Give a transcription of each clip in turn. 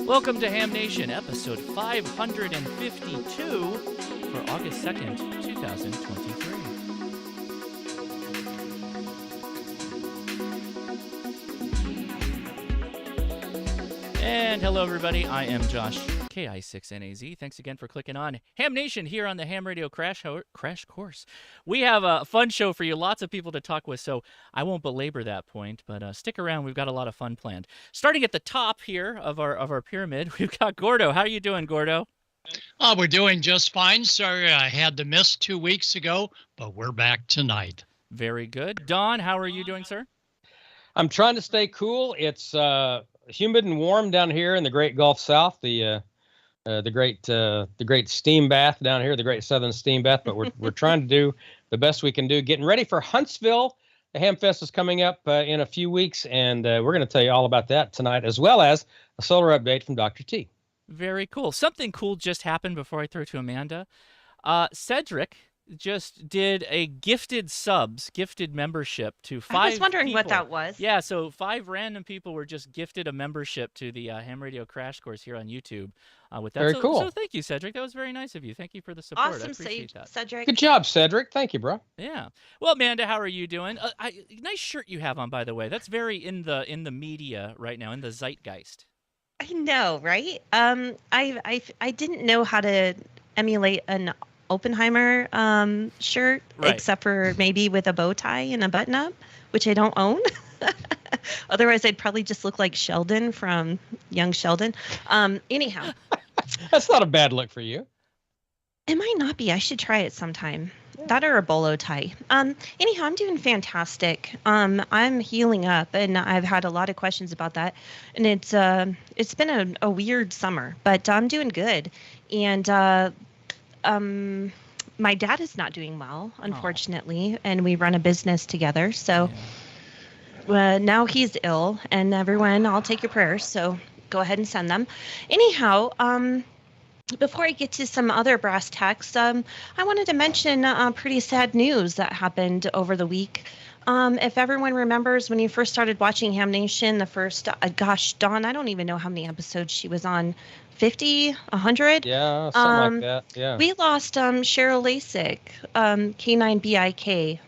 Welcome to Ham Nation, episode 552 for August 2nd, 2023. And hello, everybody. I am Josh, KI6NAZ. Thanks again for clicking on Ham Nation here on the Ham Radio Crash Course. We have a fun show for you, lots of people to talk with, so I won't belabor that point, but stick around. We've got a lot of fun planned. Starting at the top here of our pyramid, we've got Gordo. How are you doing, Gordo? Oh, we're doing just fine. Sorry I had to miss 2 weeks ago, but we're back tonight. Very good. Don, how are you doing, sir? I'm trying to stay cool. It's humid and warm down here in the Great Gulf South, the great steam bath down here, the Great Southern Steam Bath. But we're trying to do the best we can do. Getting ready for Huntsville. The Hamfest is coming up in a few weeks, and we're going to tell you all about that tonight, as well as a solar update from Dr. T. Very cool. Something cool just happened before I throw to Amanda. Cedric just did a gifted membership to 5 I was wondering people. what that was. Yeah, so 5 random people were just gifted a membership to the Ham Radio Crash Course here on YouTube. With that. Very cool. So thank you, Cedric. That was very nice of you. Thank you for the support. Awesome, I appreciate that. Cedric. Good job, Cedric. Thank you, bro. Yeah. Well, Amanda, how are you doing? Nice shirt you have on, by the way. That's very in the media right now, in the zeitgeist. I know, right? I didn't know how to emulate an Oppenheimer shirt, right, except for maybe with a bow tie and a button-up, which I don't own. Otherwise, I'd probably just look like Sheldon from Young Sheldon. Anyhow. That's not a bad look for you. It might not be. I should try it sometime. Yeah. That or a bolo tie. Anyhow, I'm doing fantastic. I'm healing up, and I've had a lot of questions about that. And it's been a weird summer, but I'm doing good. And my dad is not doing well, unfortunately, and we run a business together. So now he's ill, and everyone, I'll take your prayers. So go ahead and send them. Anyhow, before I get to some other brass tacks, I wanted to mention pretty sad news that happened over the week. If everyone remembers when you first started watching Ham Nation, the first, Dawn, I don't even know how many episodes she was on. 50, 100? Yeah, something like that, yeah. We lost Cheryl Lasik, K9BIK,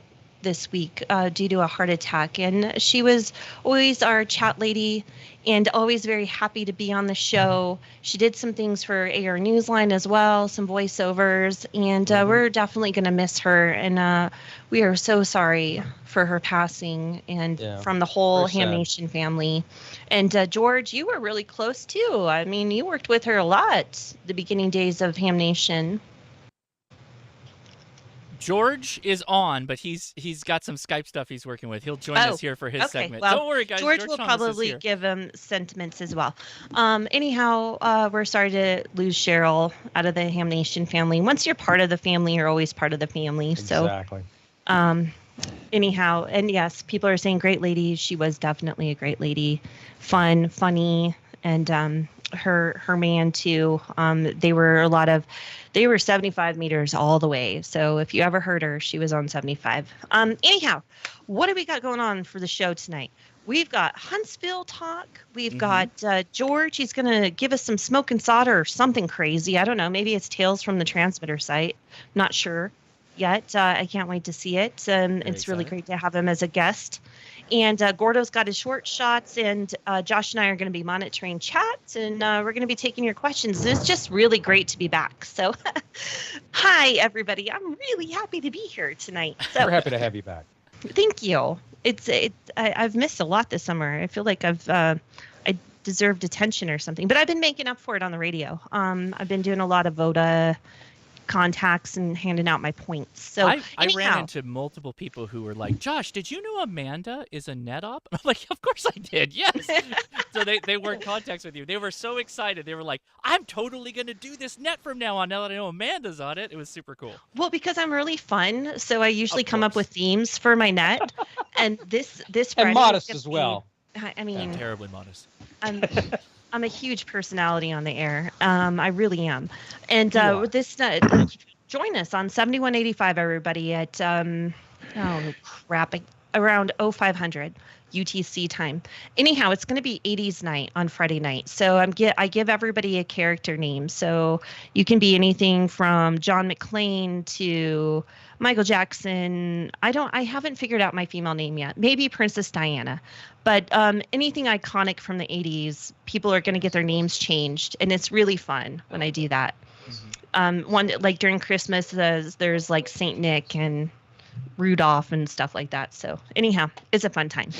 this week due to a heart attack. And she was always our chat lady and always very happy to be on the show. She did some things for ARRL Newsline as well, some voiceovers, and we're definitely going to miss her. And we are so sorry for her passing, and from the whole Ham Nation family. And George, you were really close too. I mean, you worked with her a lot the beginning days of Ham Nation. George is on, but he's got some Skype stuff he's working with. He'll join us here for his segment. Well, don't worry, guys. George will probably give him sentiments as well. Anyhow, we're sorry to lose Cheryl out of the Ham Nation family. Once you're part of the family, you're always part of the family. Exactly. So, anyhow, and yes, people are saying great lady. She was definitely a great lady, fun, funny, and her man too. They were 75 meters all the way. So if you ever heard her, she was on 75. Anyhow, what do we got going on for the show tonight? We've got Huntsville talk. We've got George. He's going to give us some smoke and solder or something crazy. I don't know. Maybe it's Tales from the Transmitter site. Not sure yet. I can't wait to see it. It's really great to have him as a guest. And Gordo's got his short shots, and Josh and I are going to be monitoring chats, and we're going to be taking your questions. And it's just really great to be back. So, hi, everybody. I'm really happy to be here tonight. So, we're happy to have you back. Thank you. I've missed a lot this summer. I feel like I deserved attention or something, but I've been making up for it on the radio. I've been doing a lot of VODA contacts and handing out my points. So I ran into multiple people who were like, Josh, did you know Amanda is a net op? And I'm like, of course I did. Yes. So they were in contacts with you. They were so excited. They were like, I'm totally going to do this net from now on. Now that I know Amanda's on it, it was super cool. Well, because I'm really fun. So I usually come up with themes for my net. And this and modest as well. I mean, terribly modest. I'm a huge personality on the air. I really am. And this join us on 7185, everybody, at around 0500. UTC time. Anyhow, it's going to be 80s night on Friday night. So I give everybody a character name. So you can be anything from John McClane to Michael Jackson. I haven't figured out my female name yet. Maybe Princess Diana. But anything iconic from the 80s, people are going to get their names changed, and it's really fun when I do that. One like during Christmas, there's like Saint Nick and Rudolph and stuff like that. So anyhow, it's a fun time.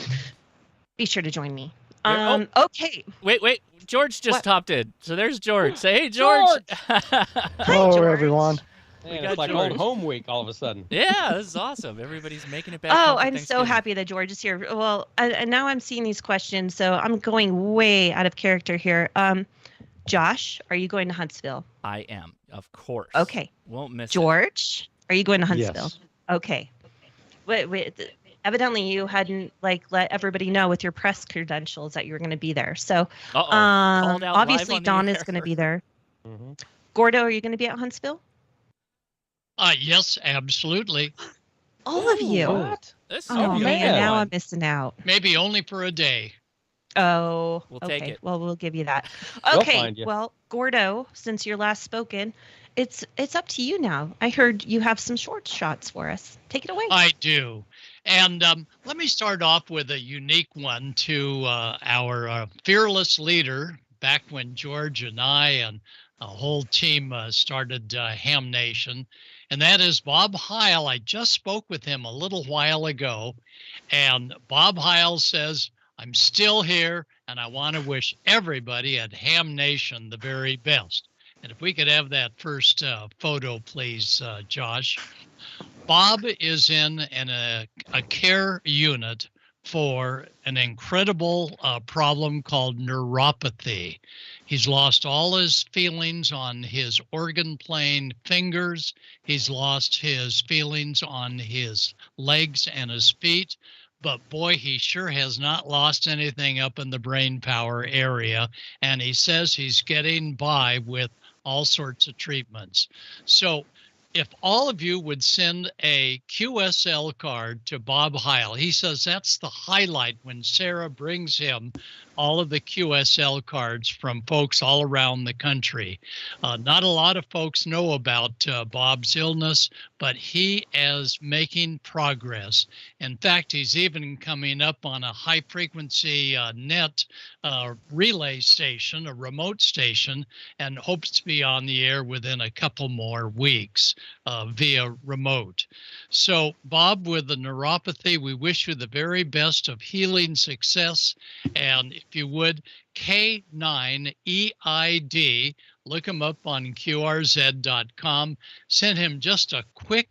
Be sure to join me. Okay. Wait. George just topped in. So there's George. Say, hey, George. Hello, George. everyone. Man, it's like old home week all of a sudden. Yeah, this is awesome. Everybody's making it back. Oh, I'm so happy that George is here. Well, and now I'm seeing these questions, so I'm going way out of character here. Josh, are you going to Huntsville? I am, of course. Okay. Won't miss George, are you going to Huntsville? Yes. Okay. Wait. Evidently, you hadn't let everybody know with your press credentials that you were going to be there. So, Called out obviously, live on the Dawn is air. going to be there. Mm-hmm. Gordo, are you going to be at Huntsville? Yes, absolutely. All of you. What? This is Oh, gonna be a man. good Now one. I'm missing out. Maybe only for a day. Oh, We'll okay. take it. Well, we'll give you that. We'll Okay. find you. Well, Gordo, since you're last spoken, it's up to you now. I heard you have some short shots for us. Take it away. I do. And let me start off with a unique one to our fearless leader back when George and I and a whole team started Ham Nation. And that is Bob Heil. I just spoke with him a little while ago. And Bob Heil says, I'm still here, and I want to wish everybody at Ham Nation the very best. And if we could have that first photo, please, Josh. Bob is in a care unit for an incredible problem called neuropathy. He's lost all his feelings on his organ playing fingers. He's lost his feelings on his legs and his feet. But boy, he sure has not lost anything up in the brain power area. And he says he's getting by with all sorts of treatments. So if all of you would send a QSL card to Bob Heil, he says that's the highlight when Sarah brings him all of the QSL cards from folks all around the country. Not a lot of folks know about Bob's illness, but he is making progress. In fact, he's even coming up on a high-frequency net relay station, a remote station, and hopes to be on the air within a couple more weeks via remote. So, Bob, with the neuropathy, we wish you the very best of healing success. And if you would, K9EID, look him up on QRZ.com. Send him just a quick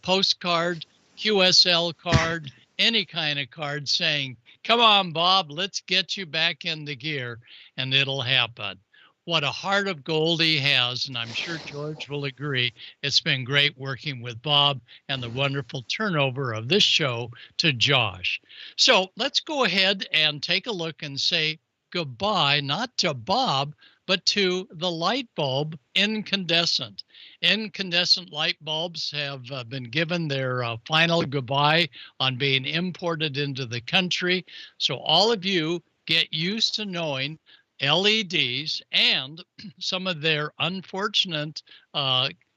postcard, QSL card, any kind of card saying, come on, Bob, let's get you back in the gear, and it'll happen. What a heart of gold he has, and I'm sure George will agree. It's been great working with Bob and the wonderful turnover of this show to Josh. So let's go ahead and take a look and say goodbye, not to Bob, but to the light bulb incandescent. Incandescent light bulbs have been given their final goodbye on being imported into the country. So all of you get used to knowing LEDs and some of their unfortunate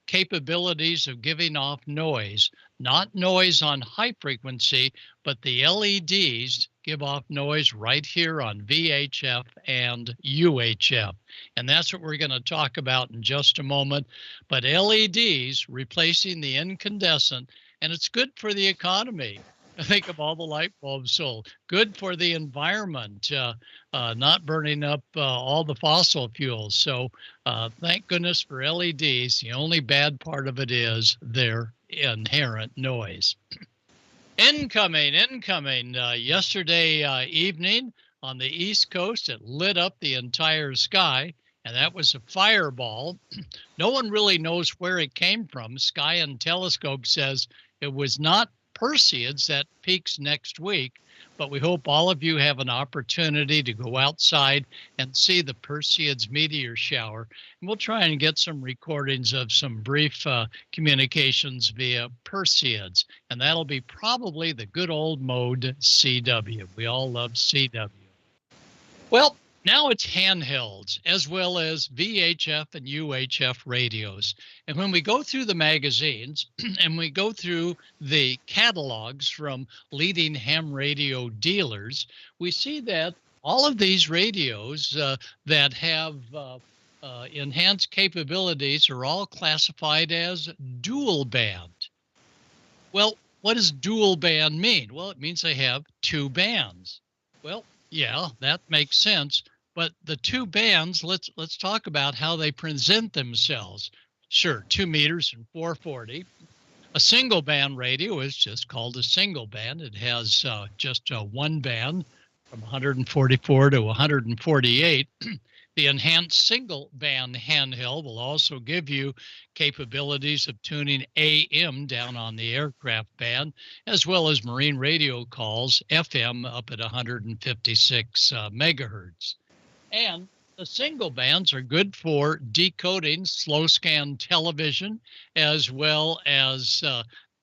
capabilities of giving off noise. Not noise on high frequency, but the LEDs give off noise right here on VHF and UHF. And that's what we're going to talk about in just a moment. But LEDs replacing the incandescent, and it's good for the economy. Think of all the light bulbs sold. Good for the environment, not burning up all the fossil fuels. So thank goodness for LEDs. The only bad part of it is their inherent noise. Incoming. Yesterday evening on the East Coast, it lit up the entire sky, and that was a fireball. No one really knows where it came from. Sky and Telescope says it was not Perseids that peaks next week, but we hope all of you have an opportunity to go outside and see the Perseids meteor shower. And we'll try and get some recordings of some brief communications via Perseids, and that'll be probably the good old mode CW. We all love CW. Well, now it's handhelds as well as VHF and UHF radios. And when we go through the magazines and we go through the catalogs from leading ham radio dealers, we see that all of these radios that have enhanced capabilities are all classified as dual band. Well, what does dual band mean? Well, it means they have two bands. Well, yeah, that makes sense. But the two bands, let's talk about how they present themselves. Sure, 2 meters and 440. A single band radio is just called a single band. It has just one band from 144 to 148. The enhanced single band handheld will also give you capabilities of tuning AM down on the aircraft band, as well as marine radio calls, FM up at 156 megahertz. And the single bands are good for decoding slow scan television, as well as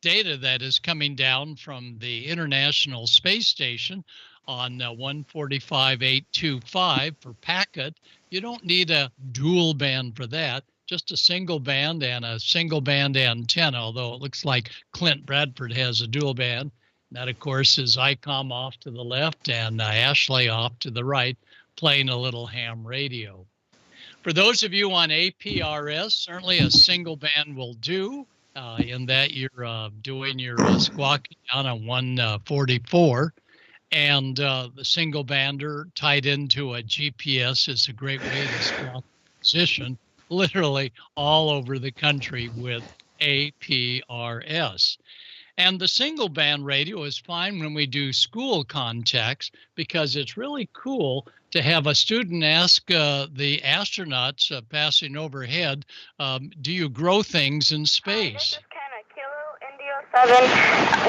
data that is coming down from the International Space Station on 145.825 for packet. You don't need a dual band for that, just a single band and a single band antenna, although it looks like Clint Bradford has a dual band. That, of course, is Icom off to the left and Ashley off to the right, playing a little ham radio. For those of you on APRS, certainly a single band will do, in that you're doing your squawking down on 144. And the single bander tied into a GPS is a great way to squawk position literally all over the country with APRS. And the single band radio is fine when we do school contacts, because it's really cool to have a student ask the astronauts passing overhead, do you grow things in space? This is Kenna, Kilo Indio 7,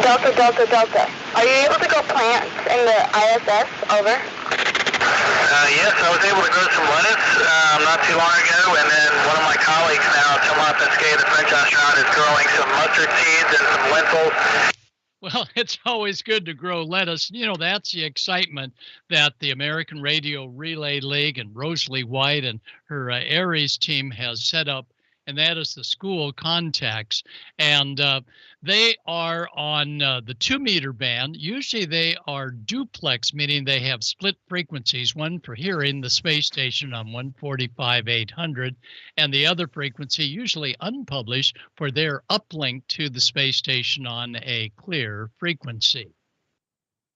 Delta, Delta, Delta. Are you able to grow plants in the ISS? Over. Yes, I was able to grow some lettuce not too long ago, and then one of my colleagues now, Thomas Pesquet, the French astronaut, is growing some mustard seeds and some lentils. Well, it's always good to grow lettuce. You know, that's the excitement that the American Radio Relay League and Rosalie White and her Aries team has set up, and that is the school contacts. And they are on the 2 meter band. Usually they are duplex, meaning they have split frequencies, one for hearing the space station on 145.800, and the other frequency, usually unpublished, for their uplink to the space station on a clear frequency.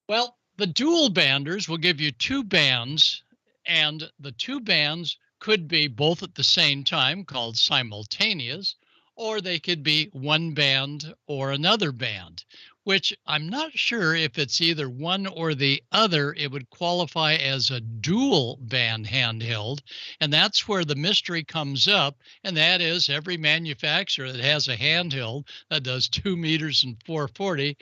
Well, the dual banders will give you 2 bands, and the 2 bands could be both at the same time, called simultaneous, or they could be one band or another band, which I'm not sure if it's either one or the other. It would qualify as a dual band handheld, and that's where the mystery comes up, and that is every manufacturer that has a handheld that does 2 meters and 440,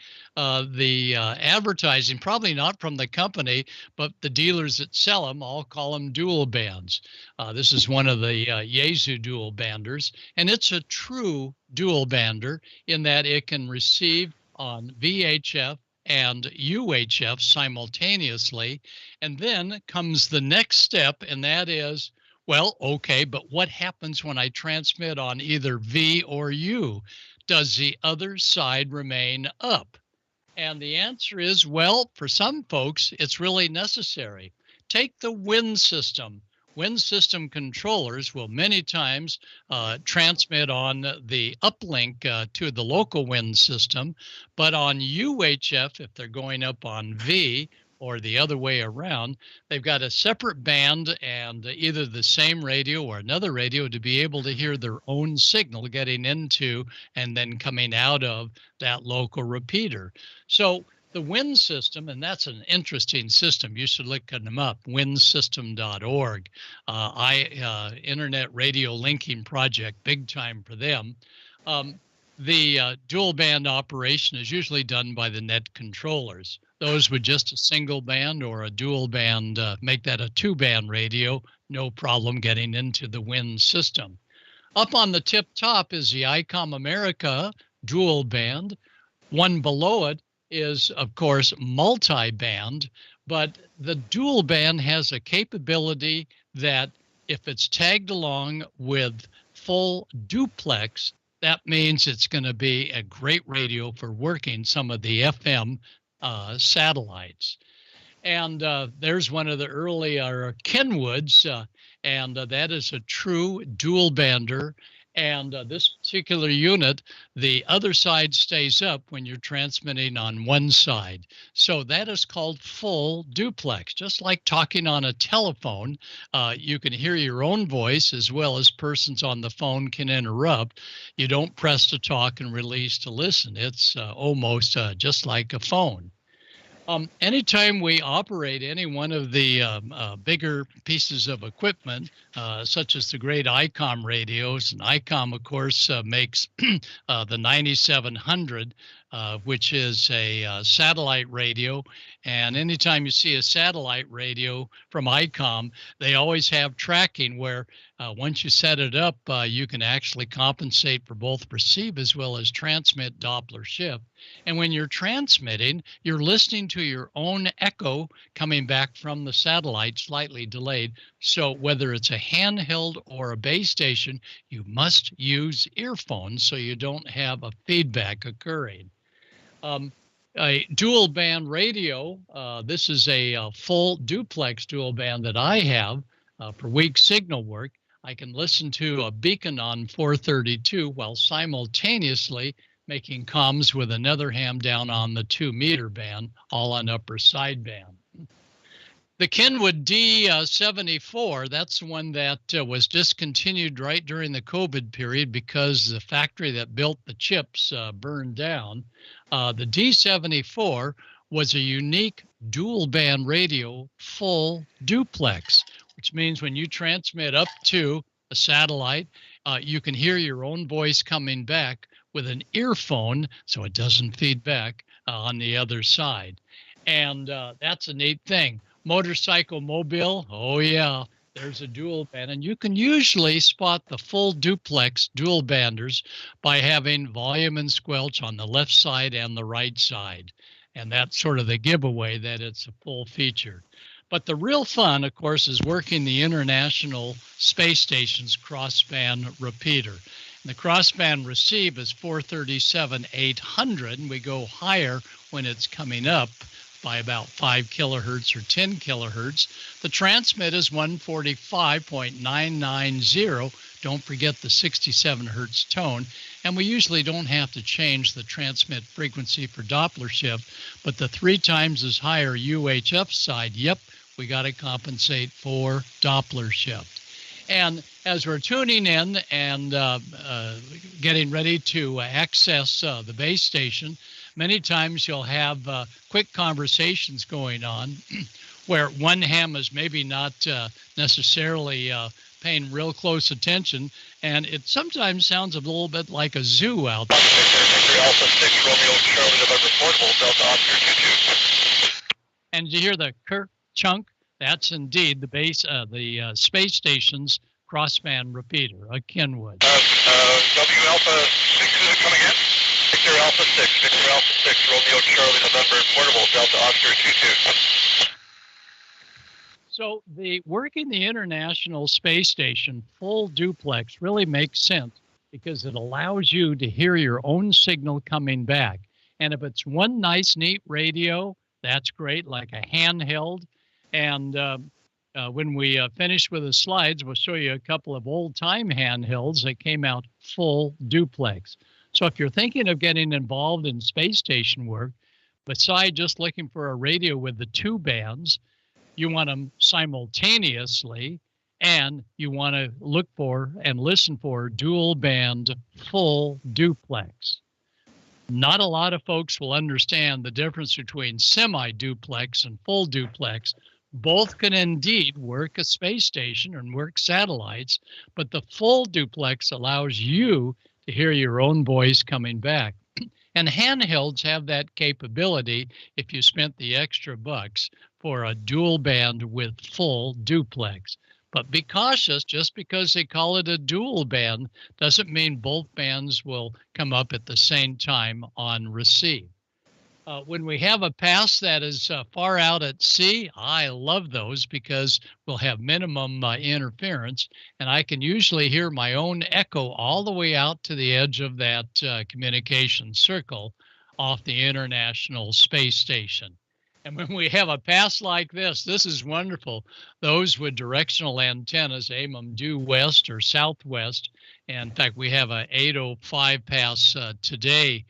the advertising, probably not from the company, but the dealers that sell them all call them dual bands. This is one of the Yaesu dual banders, and it's a true dual bander in that it can receive on VHF and UHF simultaneously. And then comes the next step, and that is, well, okay, but what happens when I transmit on either V or U? Does the other side remain up? And the answer is, well, for some folks, it's really necessary. Take the wind system. Wind system controllers will many times transmit on the uplink to the local wind system, but on UHF, if they're going up on V or the other way around, they've got a separate band and either the same radio or another radio to be able to hear their own signal getting into and then coming out of that local repeater. So the wind system, and that's an interesting system. You should look them up, windsystem.org. Internet radio linking project, big time for them. the dual band operation is usually done by the net controllers. Those with just a single band or a dual band make that a 2-band radio, no problem getting into the WIN system. Up on the tip top is the Icom America dual band. One below it is, of course, multi-band, but the dual band has a capability that if it's tagged along with full duplex, that means it's going to be a great radio for working some of the FM satellites. And there's one of the earlier Kenwoods, and that is a true dual bander. And this particular unit, the other side stays up when you're transmitting on one side. So that is called full duplex. Just like talking on a telephone, you can hear your own voice as well as persons on the phone can interrupt. You don't press to talk and release to listen. It's almost just like a phone. Anytime we operate any one of the bigger pieces of equipment, such as the great Icom radios, and Icom, of course, makes the 9700, which is a satellite radio. And anytime you see a satellite radio from Icom, they always have tracking where once you set it up, you can actually compensate for both receive as well as transmit Doppler shift. And when you're transmitting, you're listening to your own echo coming back from the satellite, slightly delayed. So whether it's a handheld or a base station, you must use earphones so you don't have a feedback occurring. A dual band radio, this is a full duplex dual band that I have for weak signal work. I can listen to a beacon on 432 while simultaneously making comms with another ham down on the 2-meter band, all on upper sideband. The Kenwood D74, that's the one that was discontinued right during the COVID period because the factory that built the chips burned down. The D74 was a unique dual band radio, full duplex, which means when you transmit up to a satellite, you can hear your own voice coming back with an earphone so it doesn't feed back on the other side. And that's a neat thing. Motorcycle mobile, oh yeah, there's a dual band. And you can usually spot the full duplex dual banders by having volume and squelch on the left side and the right side. And that's sort of the giveaway that it's a full feature. But the real fun, of course, is working the International Space Station's crossband repeater. And the crossband receive is 437-800, and we go higher when it's coming up by about 5 kilohertz or 10 kilohertz. The transmit is 145.990. Don't forget the 67 hertz tone. And we usually don't have to change the transmit frequency for Doppler shift, but the 3 times as higher UHF side, yep, we got to compensate for Doppler shift. And as we're tuning in and getting ready to access the base station, many times you'll have quick conversations going on where one ham is maybe not necessarily paying real close attention, and it sometimes sounds a little bit like a zoo out there. Alpha 6, Romeo Charlie, November Portable, Delta Oscar 22. And you hear the kerk chunk? That's indeed the base, the space station's crossband repeater, a Kenwood. W Alpha 6, is it coming in? Victor Alpha 6, Romeo Charlie, November Portable, Delta Oscar 22. So the working the International Space Station full duplex really makes sense because it allows you to hear your own signal coming back. And if it's one nice, neat radio, that's great, like a handheld. And when we finish with the slides, we'll show you a couple of old-time handhelds that came out full duplex. So if you're thinking of getting involved in space station work, besides just looking for a radio with the 2 bands, you want them simultaneously, and you want to look for and listen for dual band full duplex. Not a lot of folks will understand the difference between semi-duplex and full duplex. Both can indeed work a space station and work satellites, but the full duplex allows you to hear your own voice coming back. And handhelds have that capability if you spent the extra bucks for a dual band with full duplex. But be cautious, just because they call it a dual band doesn't mean both bands will come up at the same time on receive. When we have a pass that is far out at sea, I love those because we'll have minimum interference, and I can usually hear my own echo all the way out to the edge of that communication circle off the International Space Station. And when we have a pass like this is wonderful. Those with directional antennas aim them due west or southwest. And in fact, we have a 805 pass today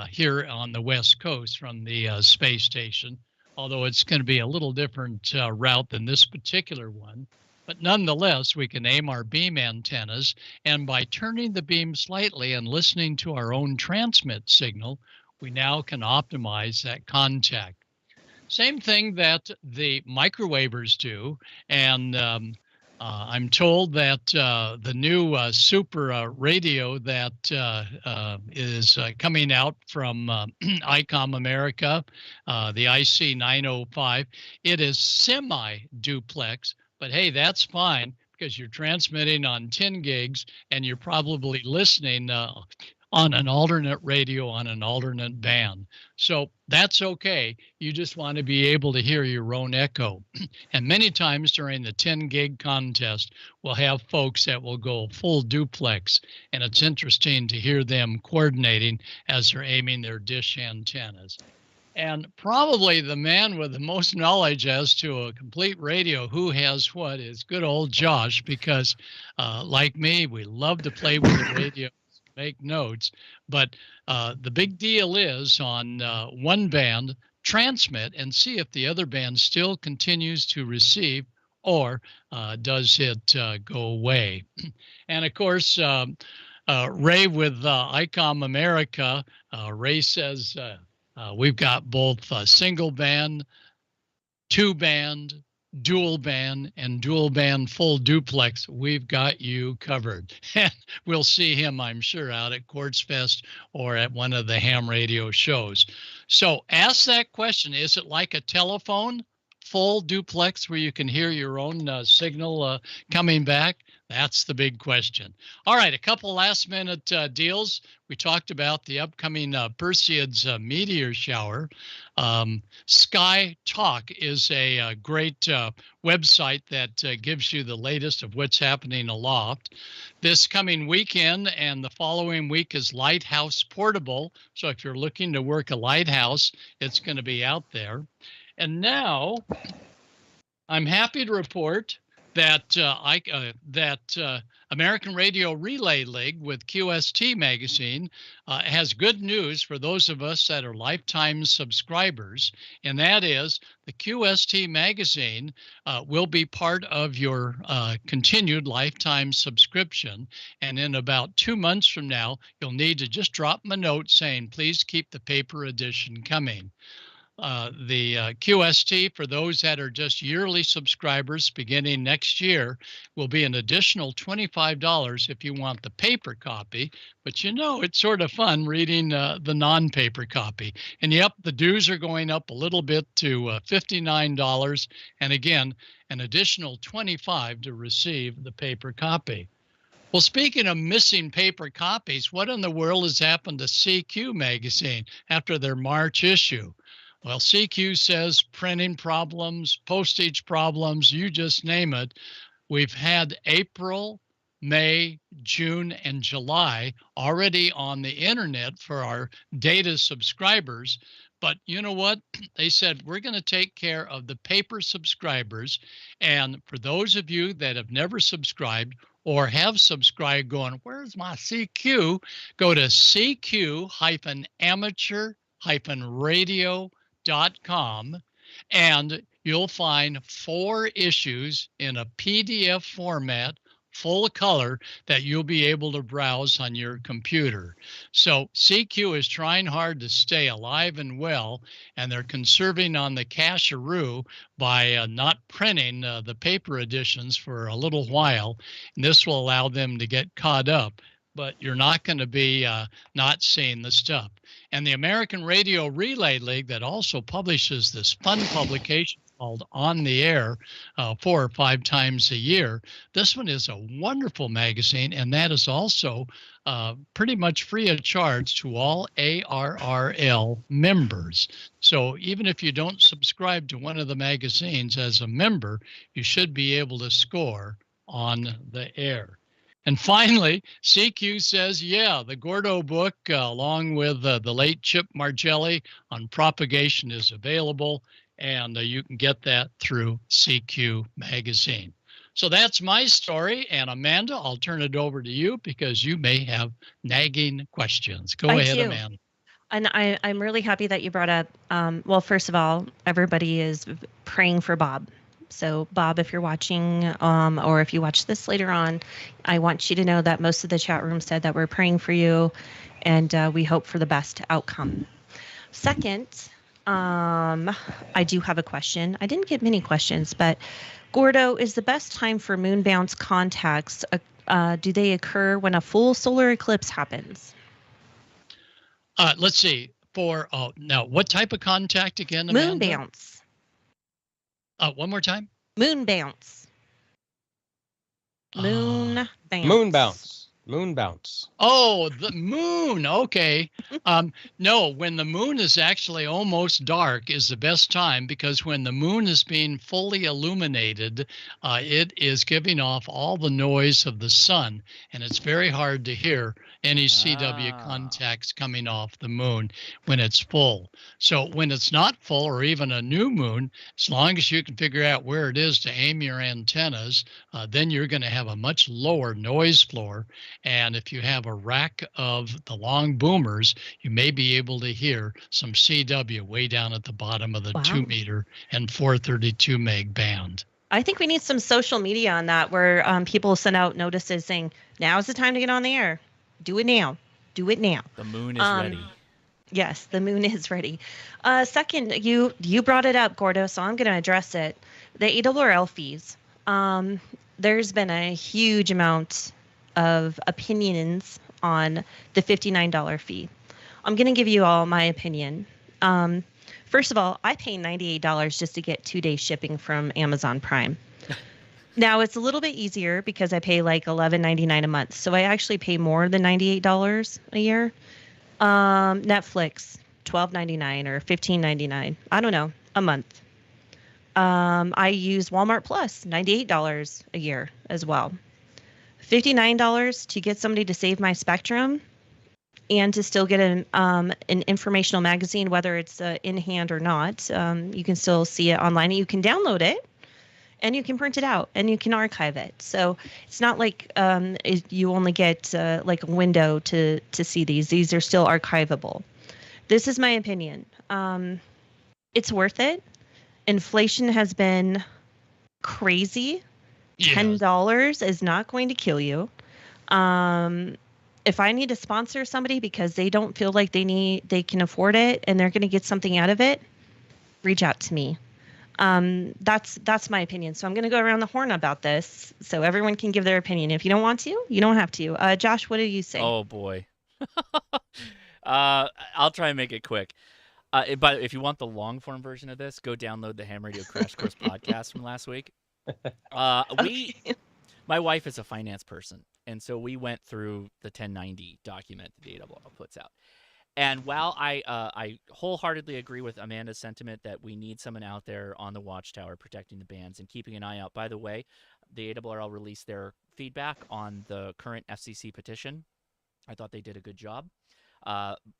here on the West Coast from the space station, although it's going to be a little different route than this particular one. But nonetheless, we can aim our beam antennas, and by turning the beam slightly and listening to our own transmit signal, we now can optimize that contact. Same thing that the microwavers do, and I'm told that the new super radio that is coming out from Icom America, the IC905, it is semi-duplex, but hey, that's fine because you're transmitting on 10 gigs and you're probably listening on an alternate radio on an alternate band. So that's okay. You just want to be able to hear your own echo. And many times during the 10 gig contest, we'll have folks that will go full duplex, and it's interesting to hear them coordinating as they're aiming their dish antennas. And probably the man with the most knowledge as to a complete radio, who has what, is good old Josh, because like me, we love to play with the radio, make notes, but the big deal is on one band, transmit and see if the other band still continues to receive or does it go away. And of course, Ray with Icom America, Ray says we've got both single band, two band, dual band, and dual band full duplex. We've got you covered. And we'll see him, I'm sure, out at Quartz Fest or at one of the ham radio shows. So ask that question. Is it like a telephone, full duplex, where you can hear your own signal coming back? That's the big question. All right, a couple last minute deals. We talked about the upcoming Perseids meteor shower. Sky Talk is a great website that gives you the latest of what's happening aloft. This coming weekend and the following week is Lighthouse Portable. So if you're looking to work a lighthouse, it's going to be out there. And now I'm happy to report that American Radio Relay League with QST Magazine has good news for those of us that are lifetime subscribers, and that is the QST Magazine will be part of your continued lifetime subscription, and in about 2 months from now, you'll need to just drop them a note saying, please keep the paper edition coming. The QST, for those that are just yearly subscribers beginning next year, will be an additional $25 if you want the paper copy. But you know, it's sort of fun reading the non-paper copy. And yep, the dues are going up a little bit to $59. And again, an additional $25 to receive the paper copy. Well, speaking of missing paper copies, what in the world has happened to CQ Magazine after their March issue? Well, CQ says printing problems, postage problems, you just name it. We've had April, May, June, and July already on the internet for our data subscribers. But you know what? They said, we're going to take care of the paper subscribers. And for those of you that have never subscribed or have subscribed going, where's my CQ? Go to CQ-amateur-radio.com, and you'll find 4 issues in a PDF format, full color, that you'll be able to browse on your computer. So CQ is trying hard to stay alive and well, and they're conserving on the casharoo by not printing the paper editions for a little while. And this will allow them to get caught up. but you're not going to be not seeing the stuff. And the American Radio Relay League, that also publishes this fun publication called On the Air 4 or 5 times a year. This one is a wonderful magazine, and that is also pretty much free of charge to all ARRL members. So even if you don't subscribe to one of the magazines as a member, you should be able to score on the air. And finally, CQ says, yeah, the Gordo book, along with the late Chip Margelli on propagation, is available, and you can get that through CQ Magazine. So that's my story, and Amanda, I'll turn it over to you because you may have nagging questions. Go ahead, do. Amanda. And I'm really happy that you brought up, well, first of all, everybody is praying for Bob. So Bob, if you're watching, or if you watch this later on, I want you to know that most of the chat room said that we're praying for you, and we hope for the best outcome. Second, I do have a question. I didn't get many questions, but Gordo, is the best time for moon bounce contacts, do they occur when a full solar eclipse happens? Let's see. Now, what type of contact again, Moon Amanda? bounce. One more time. Moon bounce. Moon bounce. Moon bounce. Moon bounce. Oh, the moon. Okay. No, when the moon is actually almost dark is the best time, because when the moon is being fully illuminated, it is giving off all the noise of the sun, and it's very hard to hear any CW contacts coming off the moon when it's full. So when it's not full, or even a new moon, as long as you can figure out where it is to aim your antennas, then you're going to have a much lower noise floor. And if you have a rack of the long boomers, you may be able to hear some CW way down at the bottom of the 2 meter and 432 meg band. I think we need some social media on that, where people send out notices saying, now's the time to get on the air. Do it now. Do it now. The moon is ready. Yes, the moon is ready. Second, you brought it up, Gordo, so I'm going to address it. The ARRL fees. There's been a huge amount of opinions on the $59 fee. I'm going to give you all my opinion. First of all, I pay $98 just to get 2-day shipping from Amazon Prime. Now, it's a little bit easier because I pay like $11.99 a month. So I actually pay more than $98 a year. Netflix, $12.99 or $15.99. I don't know, a month. I use Walmart Plus, $98 a year as well. $59 to get somebody to save my spectrum and to still get an informational magazine, whether it's in hand or not. You can still see it online. You can download it. And you can print it out and you can archive it. So it's not like you only get like a window to see these. These are still archivable. This is my opinion. It's worth it. Inflation has been crazy. Yeah. $10 is not going to kill you. If I need to sponsor somebody because they don't feel like they can afford it and they're going to get something out of it, reach out to me. That's my opinion. So I'm going to go around the horn about this so everyone can give their opinion. If you don't want to, you don't have to. Josh, what do you say? Oh, boy. I'll try and make it quick. But if you want the long form version of this, go download the Ham Radio Crash Course podcast from last week. My wife is a finance person, and so we went through the 1090 document that the ARRL puts out. And while I wholeheartedly agree with Amanda's sentiment that we need someone out there on the watchtower protecting the bands and keeping an eye out. By the way, the ARRL released their feedback on the current FCC petition. I thought they did a good job.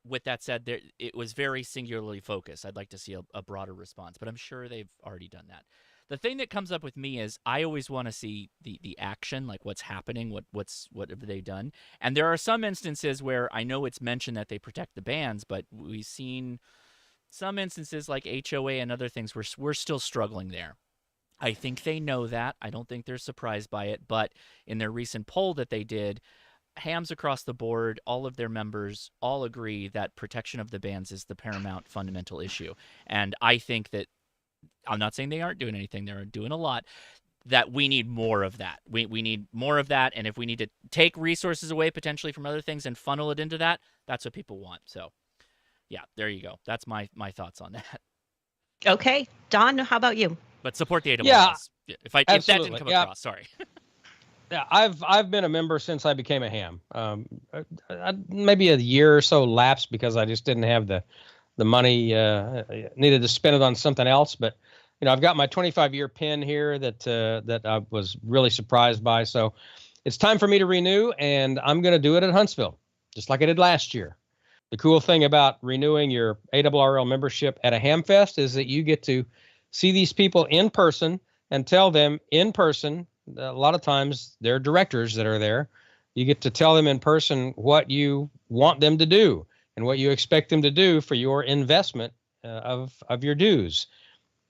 With that said, it was very singularly focused. I'd like to see a broader response, but I'm sure they've already done that. The thing that comes up with me is I always want to see the action, like what's happening, what have they done. And there are some instances where I know it's mentioned that they protect the bands, but we've seen some instances like HOA and other things where we're still struggling there. I think they know that. I don't think they're surprised by it, but in their recent poll that they did, hams across the board, all of their members all agree that protection of the bands is the paramount fundamental issue. And I think that I'm not saying they aren't doing anything. They're doing a lot. that we need more of that. We need more of that, and if we need to take resources away potentially from other things and funnel it into that, that's what people want. So, yeah, there you go. That's my thoughts on that. Okay, Don, how about you? But support the AWS. Yeah, if that didn't come across, sorry. Yeah, I've been a member since I became a ham. Maybe a year or so lapsed because I just didn't have the money, needed to spend it on something else. But I've got my 25-year pin here that I was really surprised by. So it's time for me to renew, and I'm going to do it at Huntsville, just like I did last year. The cool thing about renewing your ARRL membership at a Hamfest is that you get to see these people in person and tell them in person. A lot of times they're directors that are there. You get to tell them in person what you want them to do and what you expect them to do for your investment of your dues.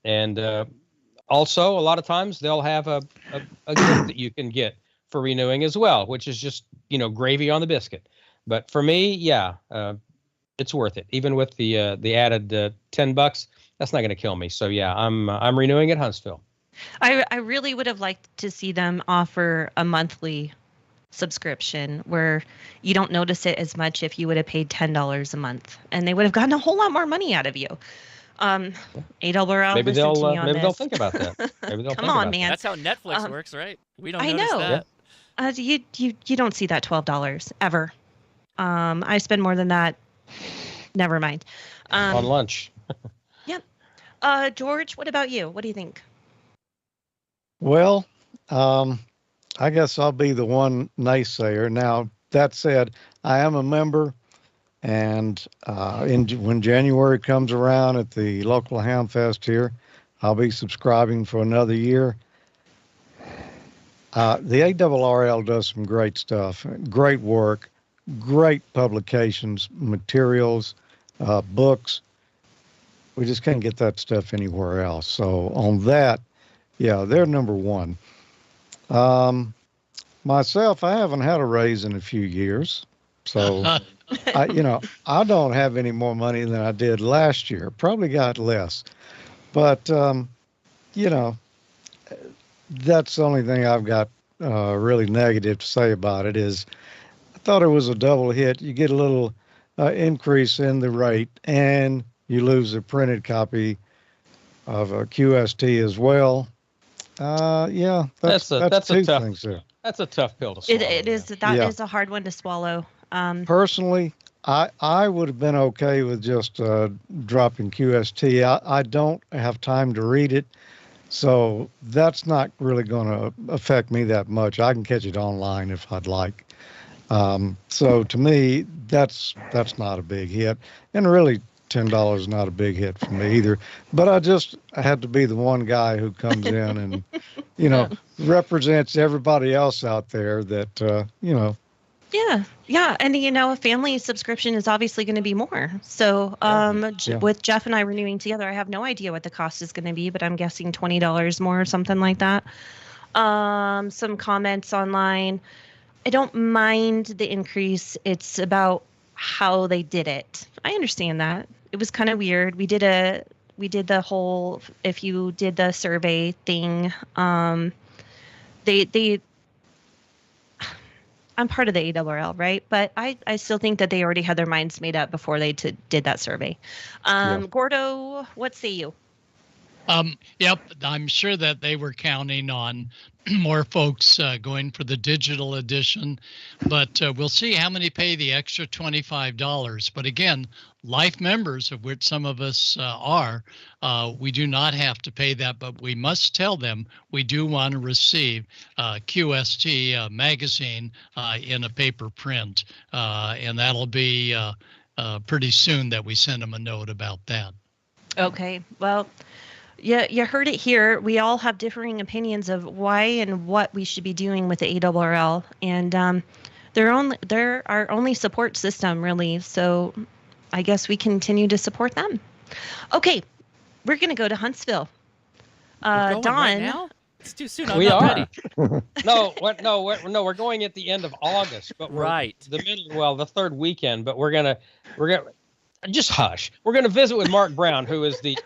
And also, a lot of times they'll have a gift that you can get for renewing as well, which is just gravy on the biscuit. But for me, yeah, it's worth it. Even with the added $10, that's not going to kill me. So yeah, I'm renewing at Huntsville. I really would have liked to see them offer a monthly subscription where you don't notice it as much if you would have paid $10 a month, and they would have gotten a whole lot more money out of you. ARRL, maybe listen to me on maybe this. they'll think about that. Maybe they'll Come think on, about man. That's how Netflix works, right? We don't I notice know. that. You don't see that $12 ever. I spend more than that. Never mind. On lunch. Yep. George, what about you? What do you think? Well, I guess I'll be the one naysayer. Now, that said, I am a member, and when January comes around at the local Hamfest here, I'll be subscribing for another year. The ARRL does some great stuff, great work, great publications, materials, books. We just can't get that stuff anywhere else. So on that, yeah, they're number one. Myself, I haven't had a raise in a few years. So, I don't have any more money than I did last year. Probably got less. But, that's the only thing I've got really negative to say about it is I thought it was a double hit. You get a little increase in the rate, and you lose a printed copy of a QST as well. Yeah, that's two things there. That's a tough pill to swallow. It is. That is a hard one to swallow. Personally, I would have been okay with just dropping QST. I don't have time to read it, so that's not really going to affect me that much. I can catch it online if I'd like. So to me, that's not a big hit, and really $10 is not a big hit for me either. But I had to be the one guy who comes in and represents everybody else out there that Yeah, and a family subscription is obviously going to be more. So with Jeff and I renewing together, I have no idea what the cost is going to be, but I'm guessing $20 more or something like that. Some comments online. I don't mind the increase. It's about how they did it. I understand that. It was kind of weird. We did the whole, if you did the survey thing, they I'm part of the ARRL, right? But I still think that they already had their minds made up before they did that survey. Gordo, what say you? Yep, I'm sure that they were counting on more folks going for the digital edition, but we'll see how many pay the extra $25. But again, life members, of which some of us are, we do not have to pay that, but we must tell them we do want to receive QST magazine in a paper print, and that'll be pretty soon that we send them a note about that. Okay, well, yeah, you heard it here. We all have differing opinions of why and what we should be doing with the ARRL, and they're our only support system, really. So I guess we continue to support them. Okay, we're going to go to Huntsville. Don, right now? It's too soon. I'm not ready. We're going at the end of August, but the third weekend. But we're gonna just hush. We're gonna visit with Mark Brown, who is the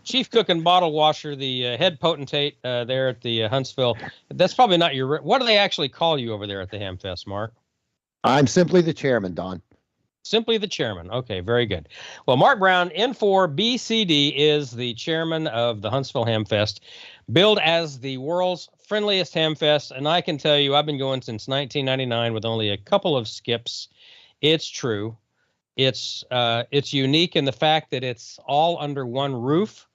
chief cook and bottle washer, the head potentate there at the Huntsville. That's probably not your. What do they actually call you over there at the Hamfest, Mark? I'm simply the chairman, Don. Simply the chairman. Okay, very good. Well, Mark Brown, N4BCD, is the chairman of the Huntsville Hamfest, billed as the world's friendliest hamfest. And I can tell you, I've been going since 1999 with only a couple of skips. It's true. It's unique in the fact that it's all under one roof,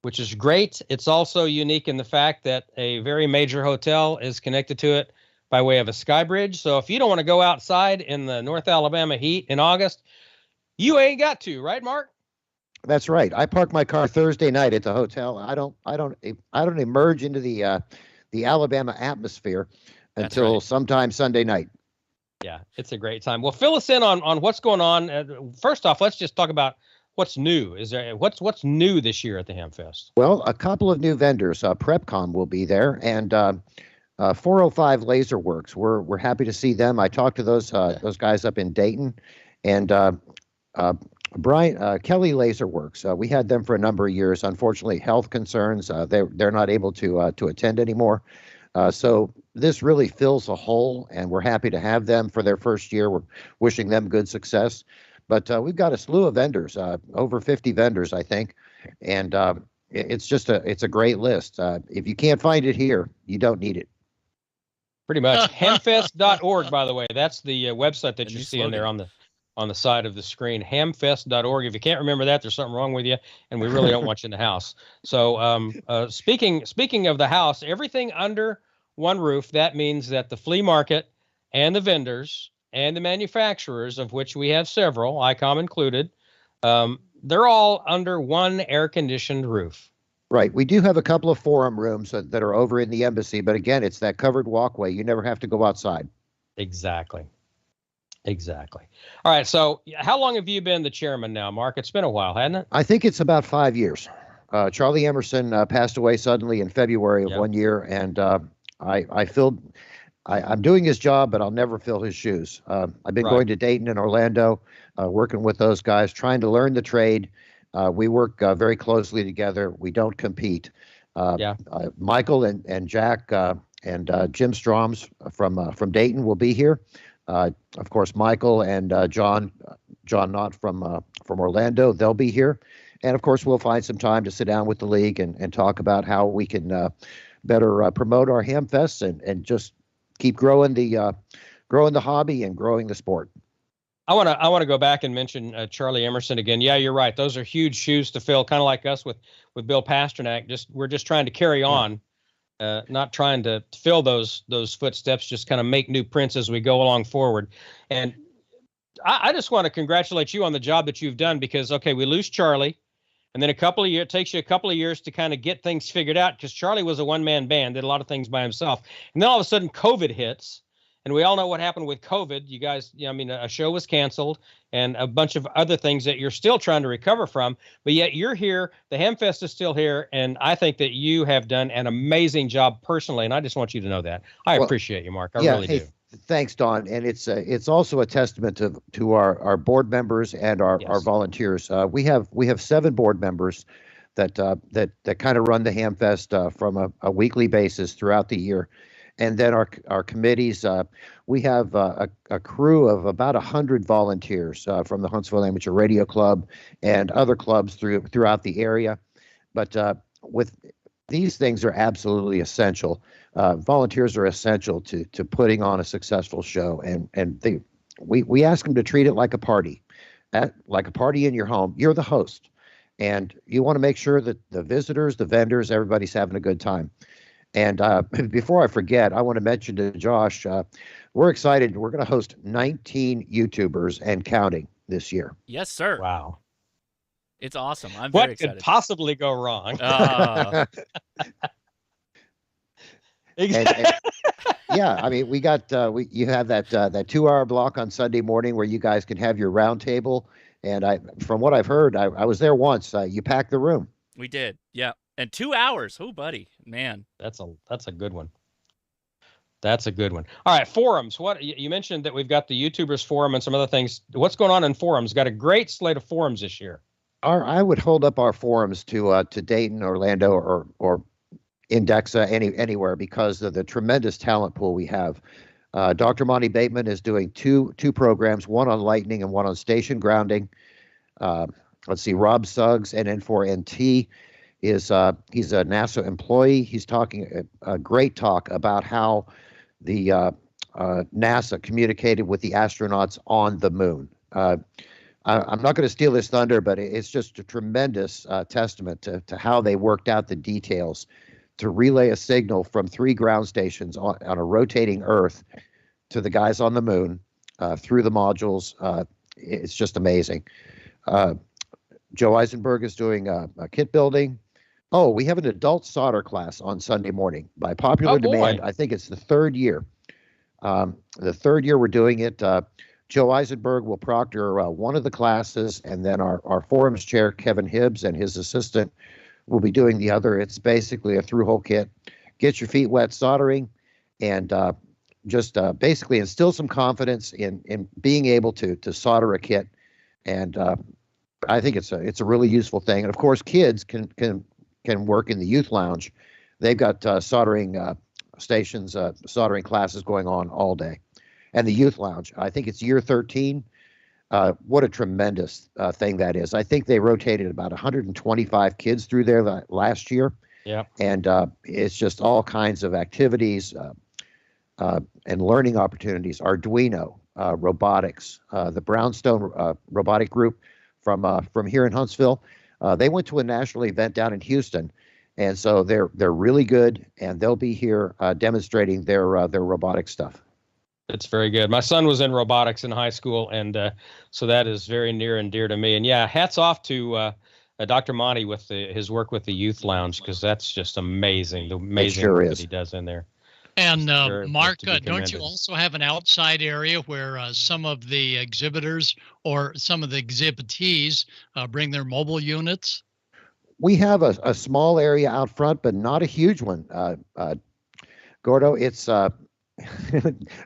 which is great. It's also unique in the fact that a very major hotel is connected to it by way of a sky bridge. So if you don't want to go outside in the North Alabama heat in August, you ain't got to, right, Mark? That's right. I park my car Thursday night at the hotel. I don't emerge into the Alabama atmosphere until sometime Sunday night. Yeah, it's a great time. Well, fill us in on what's going on. First off, let's just talk about what's new. Is there what's new this year at the Hamfest? Well, a couple of new vendors. PrepCom will be there, and 405 Laser Works. We're happy to see them. I talked to those guys up in Dayton, and Brian Kelly Laser Works. We had them for a number of years. Unfortunately, health concerns. They're not able to attend anymore. So this really fills a hole, and we're happy to have them for their first year. We're wishing them good success. But we've got a slew of vendors, over 50 vendors, I think, and it's a great list. If you can't find it here, you don't need it. Pretty much. Hamfest.org, by the way. That's the website that you see in there on the side of the screen. Hamfest.org. If you can't remember that, there's something wrong with you, and we really don't want you in the house. So speaking of the house, everything under one roof, that means that the flea market and the vendors and the manufacturers, of which we have several, Icom included, they're all under one air-conditioned roof. Right. We do have a couple of forum rooms that are over in the embassy, but again, it's that covered walkway. You never have to go outside. Exactly. All right. So how long have you been the chairman now, Mark? It's been a while, hasn't it? I think it's about 5 years. Charlie Emerson passed away suddenly in February of 1 year, and I'm doing his job, but I'll never fill his shoes. I've been going to Dayton and Orlando, working with those guys, trying to learn the trade. We work very closely together. We don't compete. Michael and Jack and Jim Stroms from Dayton will be here. Of course, Michael and John Knott from Orlando, they'll be here. And of course, we'll find some time to sit down with the league and talk about how we can better promote our Hamfests and just keep growing the hobby and growing the sport. I want to go back and mention Charlie Emerson again. Yeah, you're right. Those are huge shoes to fill, kind of like us with Bill Pasternak. We're just trying to carry on, not trying to fill those footsteps. Just kind of make new prints as we go along forward. And I just want to congratulate you on the job that you've done, because we lose Charlie, and then it takes you a couple of years to kind of get things figured out, because Charlie was a one-man band, did a lot of things by himself, and then all of a sudden COVID hits. And we all know what happened with COVID. You guys, a show was canceled and a bunch of other things that you're still trying to recover from. But yet you're here. The Hamfest is still here. And I think that you have done an amazing job personally. And I just want you to know that. I appreciate you, Mark. I really do. Thanks, Don. And it's also a testament to our board members and our volunteers. We have 7 board members that kind of run the Hamfest from a weekly basis throughout the year. And then our committees, we have a crew of about 100 volunteers from the Huntsville Amateur Radio Club and other clubs throughout the area. But with these things are absolutely essential. Volunteers are essential to putting on a successful show, and we ask them to treat it like a party, like a party in your home. You're the host, and you want to make sure that the visitors, the vendors, everybody's having a good time. And before I forget, I want to mention to Josh, we're excited. We're going to host 19 YouTubers and counting this year. Yes, sir. Wow. It's awesome. I'm very excited. What could possibly go wrong? Yeah, I mean, we got you have that 2-hour block on Sunday morning where you guys can have your round table. And from what I've heard, I was there once. You packed the room. We did. Yeah. And 2 hours. Oh, buddy, man. That's a good one. That's a good one. All right, forums. What you mentioned that we've got the YouTubers forum and some other things. What's going on in forums? Got a great slate of forums this year. I would hold up our forums to Dayton, Orlando, or Indexa, anywhere, because of the tremendous talent pool we have. Dr. Monty Bateman is doing two programs, one on lightning and one on station grounding. Let's see, Rob Suggs, NN4NT, he's a NASA employee. He's talking a great talk about how the NASA communicated with the astronauts on the moon. I'm not going to steal his thunder, but it's just a tremendous testament to how they worked out the details to relay a signal from 3 ground stations on a rotating Earth to the guys on the moon through the modules. It's just amazing. Joe Eisenberg is doing a kit building. Oh, we have an adult solder class on Sunday morning by popular demand. I think it's the 3rd year. The 3rd year we're doing it. Joe Eisenberg will proctor one of the classes, and then our forums chair, Kevin Hibbs, and his assistant will be doing the other. It's basically a through-hole kit. Get your feet wet soldering, and just basically instill some confidence in being able to solder a kit. And I think it's a really useful thing. And of course, kids can work in the youth lounge. They've got soldering stations, soldering classes going on all day. And the youth lounge, I think it's year 13. What a tremendous thing that is. I think they rotated about 125 kids through there last year. Yeah. And it's just all kinds of activities and learning opportunities. Arduino, robotics, the Brownstone robotic group from here in Huntsville. They went to a national event down in Houston, and so they're really good, and they'll be here demonstrating their robotic stuff. It's very good. My son was in robotics in high school, and so that is very near and dear to me. And yeah, hats off to Dr. Monty with his work with the youth lounge, because that's just amazing. The amazing work that he does in there. And Mark, don't you also have an outside area where some of the exhibitors or some of the exhibitees bring their mobile units? We have a small area out front, but not a huge one. Gordo, it's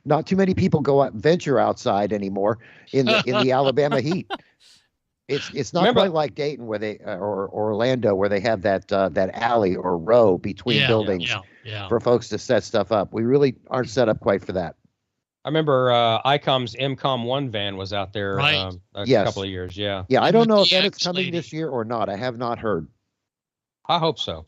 not too many people venture outside anymore in the Alabama heat. It's not quite like Dayton where they or Orlando where they have that alley or row between buildings for folks to set stuff up. We really aren't set up quite for that. I remember Icom's MCOM 1 van was out there a couple of years. Yeah. Yeah, I don't know if that is coming this year or not. I have not heard. I hope so.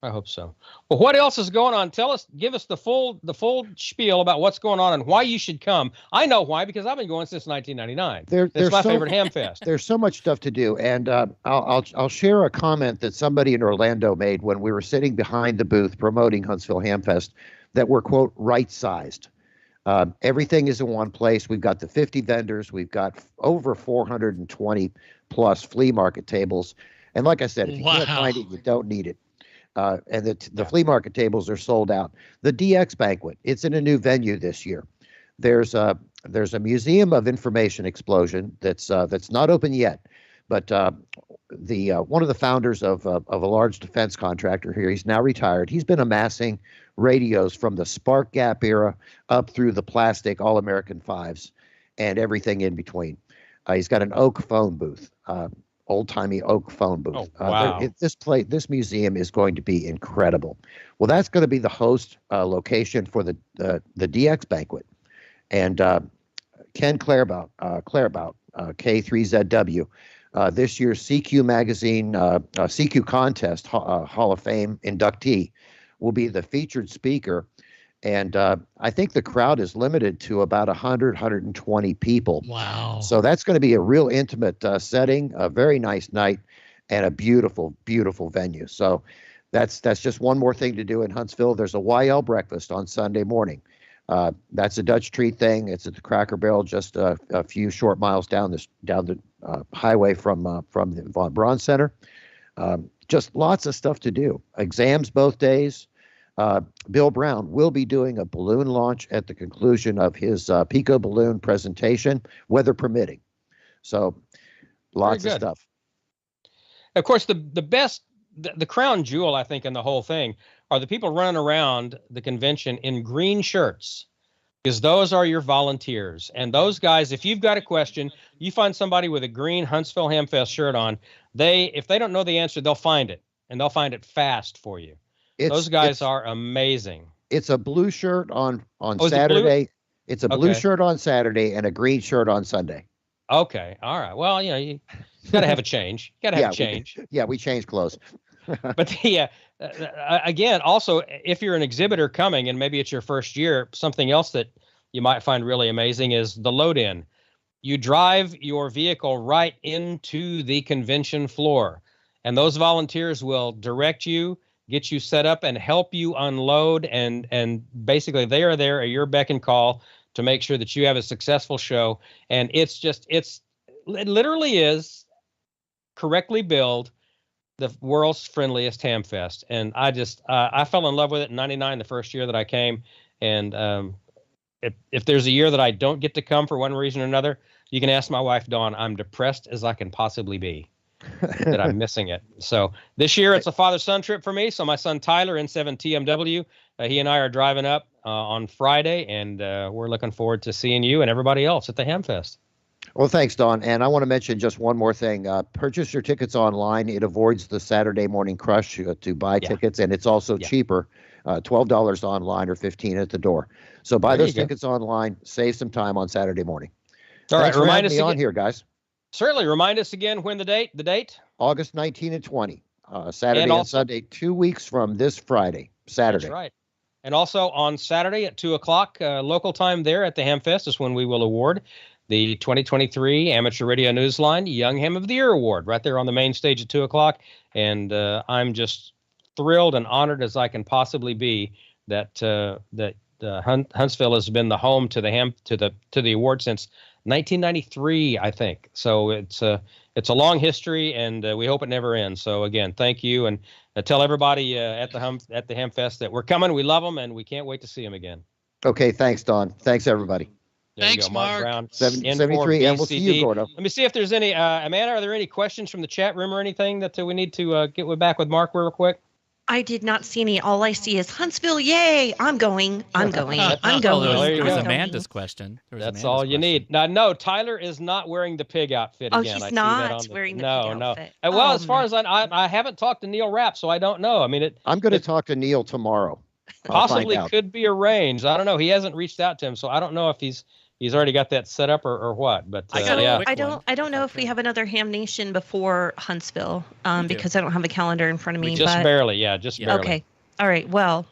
Well, what else is going on? Give us the full spiel about what's going on and why you should come. I know why, because I've been going since 1999. It's my favorite Hamfest. There's so much stuff to do, and I'll share a comment that somebody in Orlando made when we were sitting behind the booth promoting Huntsville Hamfest, that we're, quote, right-sized. Everything is in one place. We've got the 50 vendors. We've got over 420 plus flea market tables. And like I said, if you can't find it, you don't need it. And the flea market tables are sold out. The DX banquet, it's in a new venue this year. There's a Museum of Information Explosion that's not open yet, but one of the founders of a large defense contractor here, he's now retired. He's been amassing radios from the Spark Gap era up through the plastic All-American 5s and everything in between. He's got an oak phone booth. Old-timey oak phone booth. Oh, wow. This museum is going to be incredible. Well, that's going to be the host location for the DX banquet. And Ken Clairbout, K3ZW, this year's CQ magazine, CQ contest Hall of Fame inductee, will be the featured speaker. And I think the crowd is limited to about 120 people. Wow. So that's going to be a real intimate setting, a very nice night, and a beautiful, beautiful venue. So that's just one more thing to do in Huntsville. There's a YL breakfast on Sunday morning. That's a Dutch treat thing. It's at the Cracker Barrel, just a few short miles down the highway from the Von Braun Center. Just lots of stuff to do. Exams both days. Bill Brown will be doing a balloon launch at the conclusion of his Pico balloon presentation, weather permitting. So lots of stuff. Of course, the crown jewel, I think, in the whole thing are the people running around the convention in green shirts. because those are your volunteers. And those guys, if you've got a question, you find somebody with a green Huntsville Hamfest shirt on, if they don't know the answer, they'll find it, and they'll find it fast for you. Those guys are amazing. It's a blue shirt on Saturday. It's a blue shirt on Saturday and a green shirt on Sunday. Okay. All right. Well, you got to have a change. You got to have a change. We change clothes. But again, also, if you're an exhibitor coming and maybe it's your first year, something else that you might find really amazing is the load-in. You drive your vehicle right into the convention floor, and those volunteers will direct you, get you set up, and help you unload. And basically, they are there at your beck and call to make sure that you have a successful show. And it literally is, correctly billed, the world's friendliest Hamfest. And I fell in love with it in '99, the first year that I came. And if there's a year that I don't get to come for one reason or another, you can ask my wife, Dawn. I'm depressed as I can possibly be that I'm missing it. So this year it's a father-son trip for me. So my son Tyler, N7 TMW, he and I are driving up on Friday, and we're looking forward to seeing you and everybody else at the Hamfest. Well, thanks, Don. And I want to mention just one more thing. Purchase your tickets online. It avoids the Saturday morning crush to buy tickets, and it's also cheaper, $12 online or $15 at the door. So buy those tickets online. Save some time on Saturday morning. All right, remind us again on here, guys. Certainly, remind us again when the date. The date? August 19 and 20. Saturday and Sunday, 2 weeks from this Friday. Saturday. That's right. And also on Saturday at 2:00 local time there at the Hamfest is when we will award the 2023 Amateur Radio Newsline Young Ham of the Year Award right there on the main stage at 2:00. And I'm just thrilled and honored as I can possibly be that Huntsville has been the home to the award since 1993, I think. So it's a long history, and we hope it never ends. So again, thank you, and tell everybody at the Hamfest that we're coming. We love them, and we can't wait to see them again. Okay, thanks, Don. Thanks, everybody. Thanks, Mark. Brown, 73, and we'll see you, Gordo. Let me see if there's any. Amanda, are there any questions from the chat room or anything that we need to get back with Mark real quick? I did not see any. All I see is Huntsville. Yay! I'm going. I'm going. I'm going. There was I'm Amanda's question. That's all you need. Now, no, Tyler is not wearing the pig outfit again. He's not wearing the pig outfit. Well, as far as I haven't talked to Neil Rapp, so I don't know. I mean, I'm going to talk to Neil tomorrow. Possibly could be arranged. I don't know. He hasn't reached out to him, so I don't know if he's already got that set up or what. But I don't know if we have another Ham Nation before Huntsville because I don't have a calendar in front of me. Just barely. Okay. All right. Well,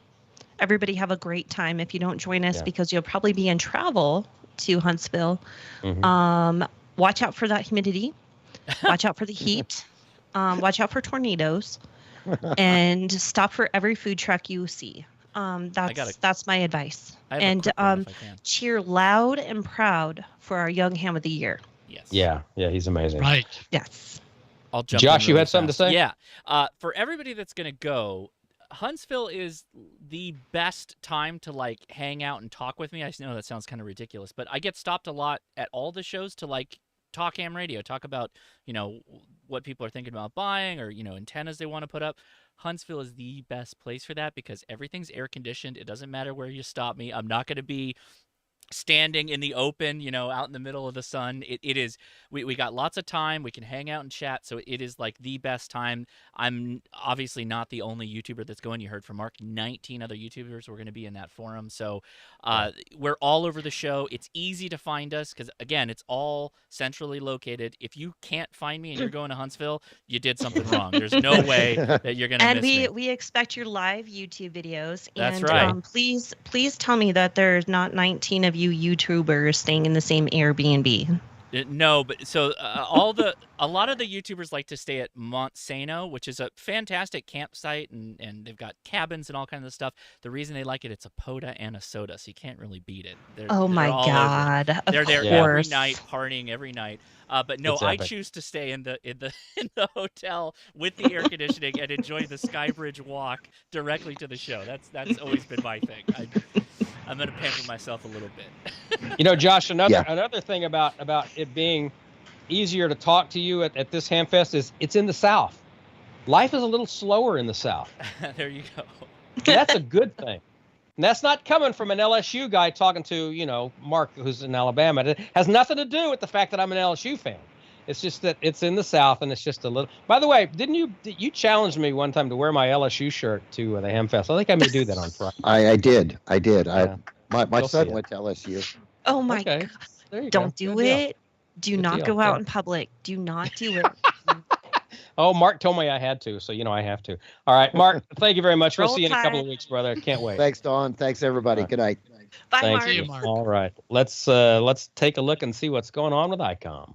everybody have a great time. If you don't join us because you'll probably be in travel to Huntsville, watch out for that humidity. Watch out for the heat. Watch out for tornadoes, and stop for every food truck you see. That's my advice. And cheer loud and proud for our young ham of the year. Yes. Yeah, he's amazing. Right. Yes. I'll jump Josh, you had fast. something to say? Yeah. For everybody that's going to go, Huntsville is the best time to hang out and talk with me. I know that sounds kind of ridiculous, but I get stopped a lot at all the shows to talk ham radio, talk about, what people are thinking about buying or, antennas they want to put up. Huntsville is the best place for that because everything's air conditioned. It doesn't matter where you stop me. I'm not going to be standing in the open, out in the middle of the sun. It is, we got lots of time. We can hang out and chat. So it is the best time. I'm obviously not the only YouTuber that's going. You heard from Mark, 19 other YouTubers were going to be in that forum. So we're all over the show. It's easy to find us because, again, it's all centrally located. If you can't find me and you're going to Huntsville, you did something wrong. There's no way that you're going to miss me. And we expect your live YouTube videos. That's and, right. Please tell me that there's not 19 of you YouTubers staying in the same Airbnb. No, but so a lot of the YouTubers like to stay at Montsano, which is a fantastic campsite, and they've got cabins and all kinds of stuff. The reason they like it, it's a POTA and a soda, so you can't really beat it. They're my all God! Over. They're there every night, partying every night. But no, I choose to stay in the hotel with the air conditioning and enjoy the Skybridge walk directly to the show. That's always been my thing. I'm going to pamper myself a little bit. Josh, another thing about it being easier to talk to you at this Hamfest is it's in the South. Life is a little slower in the South. There you go. That's a good thing. And that's not coming from an LSU guy talking to, Mark, who's in Alabama. It has nothing to do with the fact that I'm an LSU fan. It's just that it's in the South, and it's just a little. By the way, didn't you challenged me one time to wear my LSU shirt to the Hamfest? I think I may do that on Friday. I did. Yeah. My son went to LSU. Oh my Okay. God. There you Don't go. do Good deal. it. Do Good not deal. go out Yeah. in public. Do not do it. Oh, Mark told me I had to, so I have to. All right, Mark, thank you very much. We'll Roll see you in a couple Tide. of weeks, brother. Can't wait. Thanks, Don. Thanks, everybody. All right. Good night. Bye, Thank Mark. See you. you, Mark. All right, let's take a look and see what's going on with Icom.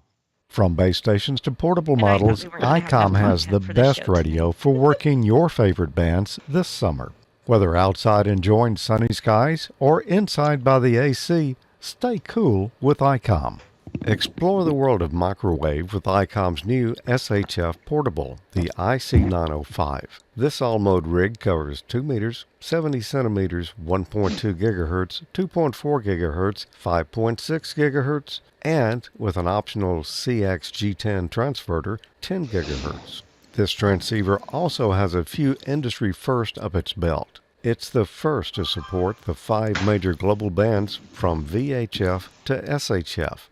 From base stations to portable And I thought models, we were gonna have Icom has the content for this best show radio for working your favorite bands this summer. Whether outside enjoying sunny skies or inside by the AC, stay cool with Icom. Explore the world of microwave with Icom's new SHF portable, the IC905. This all-mode rig covers 2 meters, 70 centimeters, 1.2 gigahertz, 2.4 gigahertz, 5.6 gigahertz, and with an optional CX-G10 transverter, 10 gigahertz. This transceiver also has a few industry firsts up its belt. It's the first to support the 5 major global bands from VHF to SHF.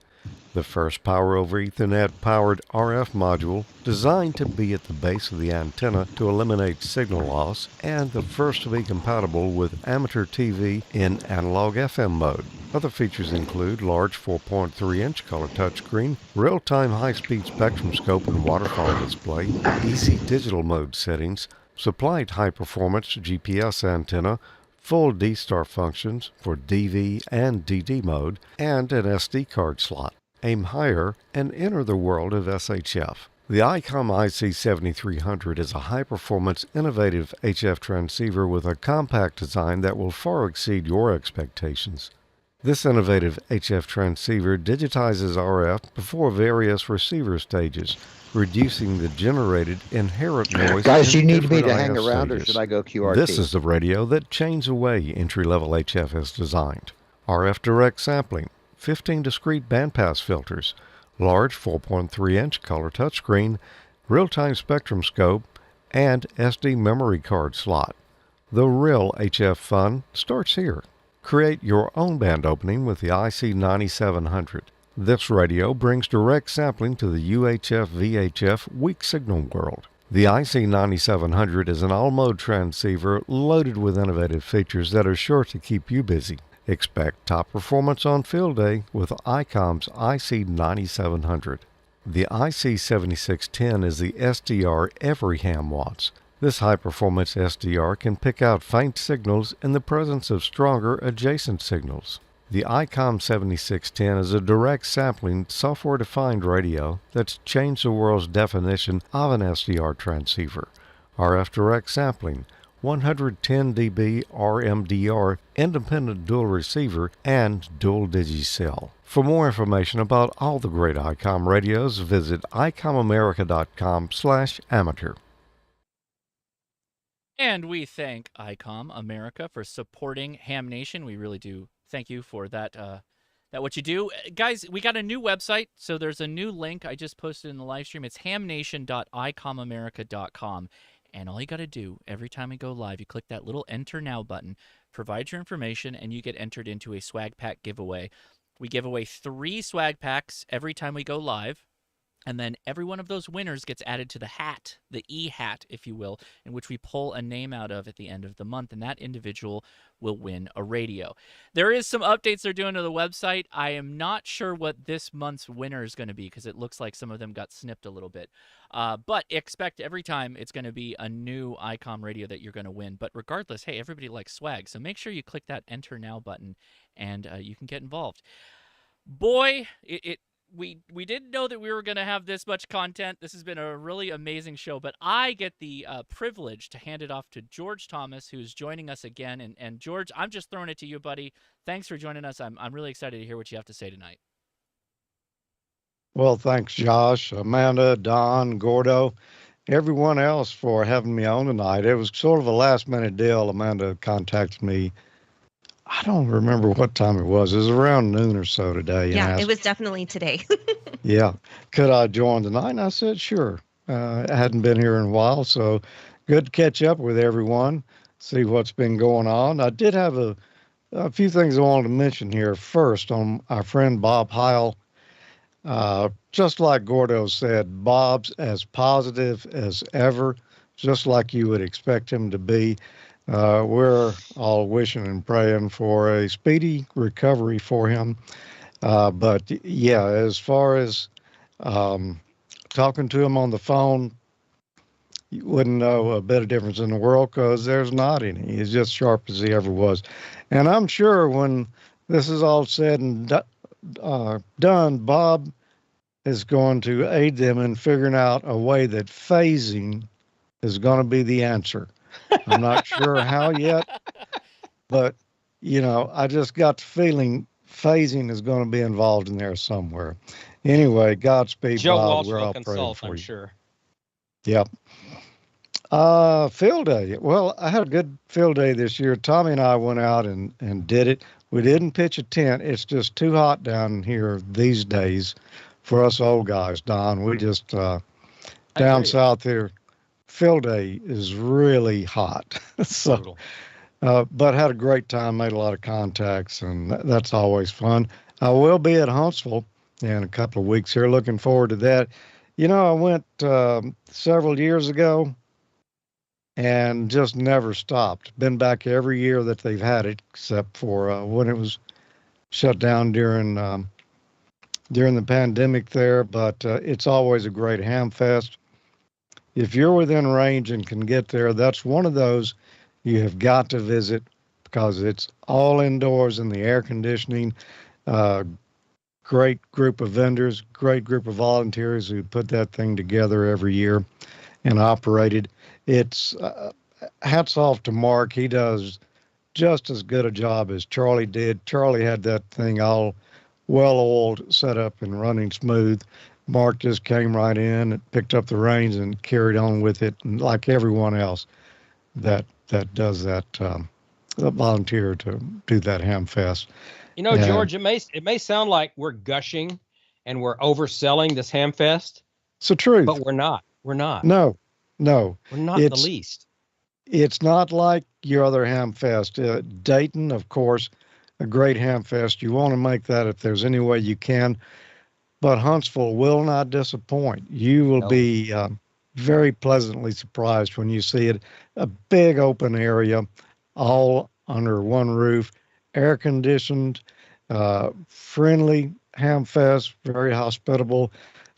The first Power over Ethernet powered RF module designed to be at the base of the antenna to eliminate signal loss, and the first to be compatible with amateur TV in analog FM mode. Other features include large 4.3-inch color touchscreen, real-time high-speed spectrum scope and waterfall display, easy digital mode settings, supplied high-performance GPS antenna, full D-Star functions for DV and DD mode, and an SD card slot. Aim higher and enter the world of SHF. The Icom IC7300 is a high-performance, innovative HF transceiver with a compact design that will far exceed your expectations. This innovative HF transceiver digitizes RF before various receiver stages, reducing the generated inherent noise. Guys, in you need me different to hang RF around, or stages. should I go QRT? This is the radio that changed the way entry-level HF is designed. RF direct sampling, 15 discrete bandpass filters, large 4.3-inch color touchscreen, real-time spectrum scope, and SD memory card slot. The real HF fun starts here. Create your own band opening with the IC9700. This radio brings direct sampling to the UHF-VHF weak signal world. The IC9700 is an all-mode transceiver loaded with innovative features that are sure to keep you busy. Expect top performance on field day with Icom's IC9700. The IC7610 is the SDR every ham wants. This high-performance SDR can pick out faint signals in the presence of stronger adjacent signals. The Icom 7610 is a direct sampling, software-defined radio that's changed the world's definition of an SDR transceiver. RF direct sampling, 110 dB RMDR, independent dual receiver, and dual digicell. For more information about all the great Icom radios, visit icomamerica.com/amateur. And we thank Icom America for supporting Ham Nation. We really do thank you for that what you do. Guys, we got a new website, so there's a new link I just posted in the live stream. It's hamnation.icomamerica.com. And all you got to do every time we go live, you click that little Enter Now button, provide your information, and you get entered into a swag pack giveaway. We give away 3 swag packs every time we go live. And then every one of those winners gets added to the hat, the e-hat, if you will, in which we pull a name out of at the end of the month, and that individual will win a radio. There is some updates they're doing to the website. I am not sure what this month's winner is going to be because it looks like some of them got snipped a little bit. But expect every time it's going to be a new Icom radio that you're going to win. But regardless, hey, everybody likes swag, so make sure you click that Enter Now button, and you can get involved. Boy, we didn't know that we were going to have this much content. This has been a really amazing show, but I get the privilege to hand it off to George Thomas, who's joining us again. And George, I'm just throwing it to you, buddy. Thanks for joining us. I'm really excited to hear what you have to say tonight. Well, thanks, Josh, Amanda, Don, Gordo, everyone else for having me on tonight. It was sort of a last-minute deal. Amanda contacted me. I don't remember what time it was. It was around noon or so today. Yeah, and it was definitely today. yeah. Could I join tonight? And I said, sure. I hadn't been here in a while, so good to catch up with everyone, see what's been going on. I did have a few things I wanted to mention here. First, on our friend Bob Heil. Just like Gordo said, Bob's as positive as ever, just like you would expect him to be. We're all wishing and praying for a speedy recovery for him. But yeah, as far as talking to him on the phone, you wouldn't know a bit of difference in the world because there's not any. He's just sharp as he ever was. And I'm sure when this is all said and done, Bob is going to aid them in figuring out a way that phasing is going to be the answer. I'm not sure how yet, but, I just got the feeling phasing is going to be involved in there somewhere. Anyway, Godspeed, Joe Bob. Walsh We're will all praying consult, for I'm you. sure. Yep. Field day. Well, I had a good field day this year. Tommy and I went out and did it. We didn't pitch a tent. It's just too hot down here these days for us old guys, Don. We just, down south here, field day is really hot. So, but had a great time, made a lot of contacts, and that's always fun. I will be at Huntsville in a couple of weeks here. Looking forward to that. I went several years ago and just never stopped. Been back every year that they've had it, except for when it was shut down during the pandemic there. But it's always a great ham fest. If you're within range and can get there, that's one of those you have got to visit because it's all indoors in the air conditioning. Great group of vendors, great group of volunteers who put that thing together every year and operate it. It's hats off to Mark. He does just as good a job as Charlie did. Charlie had that thing all well-oiled, set up and running smooth. Mark just came right in and picked up the reins and carried on with it, and like everyone else that does that, volunteer to do that ham fest. George, it may sound like we're gushing and we're overselling this ham fest. It's the truth. But we're not. We're not. No. We're not the least. It's not like your other ham fest. Dayton, of course, a great ham fest. You want to make that if there's any way you can. But Huntsville will not disappoint. You will be very pleasantly surprised when you see it. A big open area, all under one roof, air conditioned, friendly ham fest, very hospitable,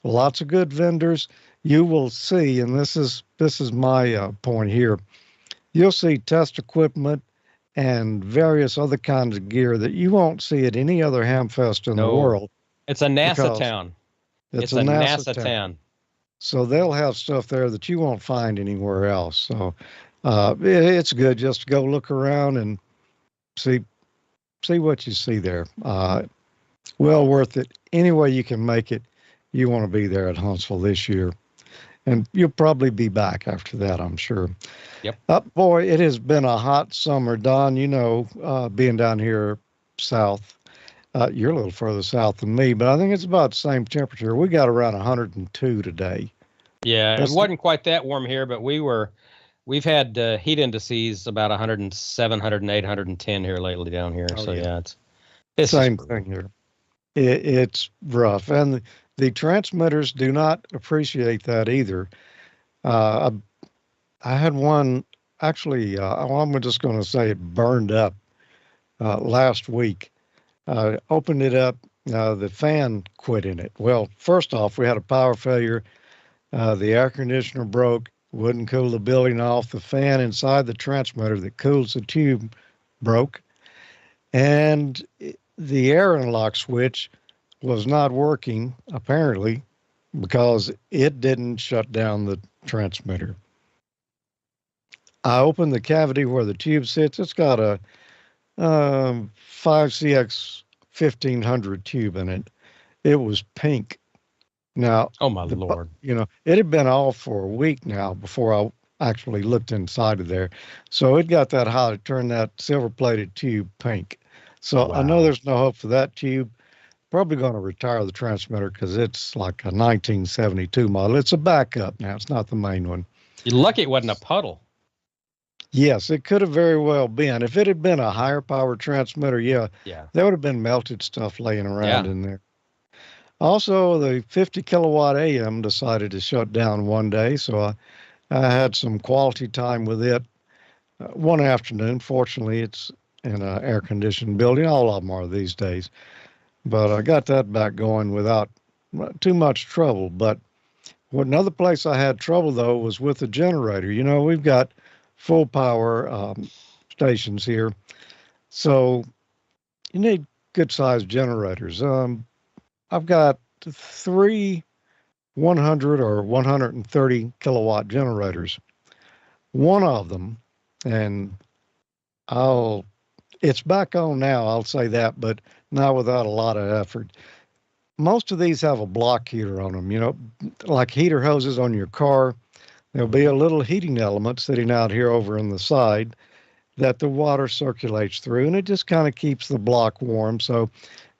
lots of good vendors. You will see, and this is my point here, you'll see test equipment and various other kinds of gear that you won't see at any other ham fest in the world. It's a NASA town. It's a NASA town. So they'll have stuff there that you won't find anywhere else. So it's good just to go look around and see what you see there. Well worth it. Any way you can make it, you want to be there at Huntsville this year. And you'll probably be back after that, I'm sure. Yep. Boy, it has been a hot summer, Don. Being down here south, you're a little further south than me, but I think it's about the same temperature. We got around 102 today. Yeah, it wasn't quite that warm here, but we've had heat indices about 107, 108, 110 here lately down here. Oh, so yeah, it's same thing here. It's rough, and the transmitters do not appreciate that either. I had one actually. I'm just going to say it burned up last week. Opened it up. The fan quit in it. Well, first off, we had a power failure. The air conditioner broke. Wouldn't cool the building off. The fan inside the transmitter that cools the tube broke. And the air unlock switch was not working, apparently, because it didn't shut down the transmitter. I opened the cavity where the tube sits. It's got a 5CX 1500 tube in it. It was pink. Now, oh my Lord, it had been off for a week now before I actually looked inside of there. So it got that hot, it turned that silver-plated tube pink. So I know there's no hope for that tube. Probably going to retire the transmitter because it's like a 1972 model. It's a backup now. It's not the main one. You're lucky it wasn't a puddle. Yes, it could have very well been. If it had been a higher power transmitter, yeah, there would have been melted stuff laying around in there. Also, the 50 kilowatt AM decided to shut down one day, so I had some quality time with it one afternoon. Fortunately, it's in an air-conditioned building. All of them are these days. But I got that back going without too much trouble. But another place I had trouble, though, was with the generator. You know, we've got full power stations here, so you need good-sized generators. I've got 3 100 or 130 kilowatt generators. One of them, and it's back on now, I'll say that, but not without a lot of effort. Most of these have a block heater on them, you know, like heater hoses on your car. There'll be a little heating element sitting out here over on the side that the water circulates through, and it just kind of keeps the block warm. So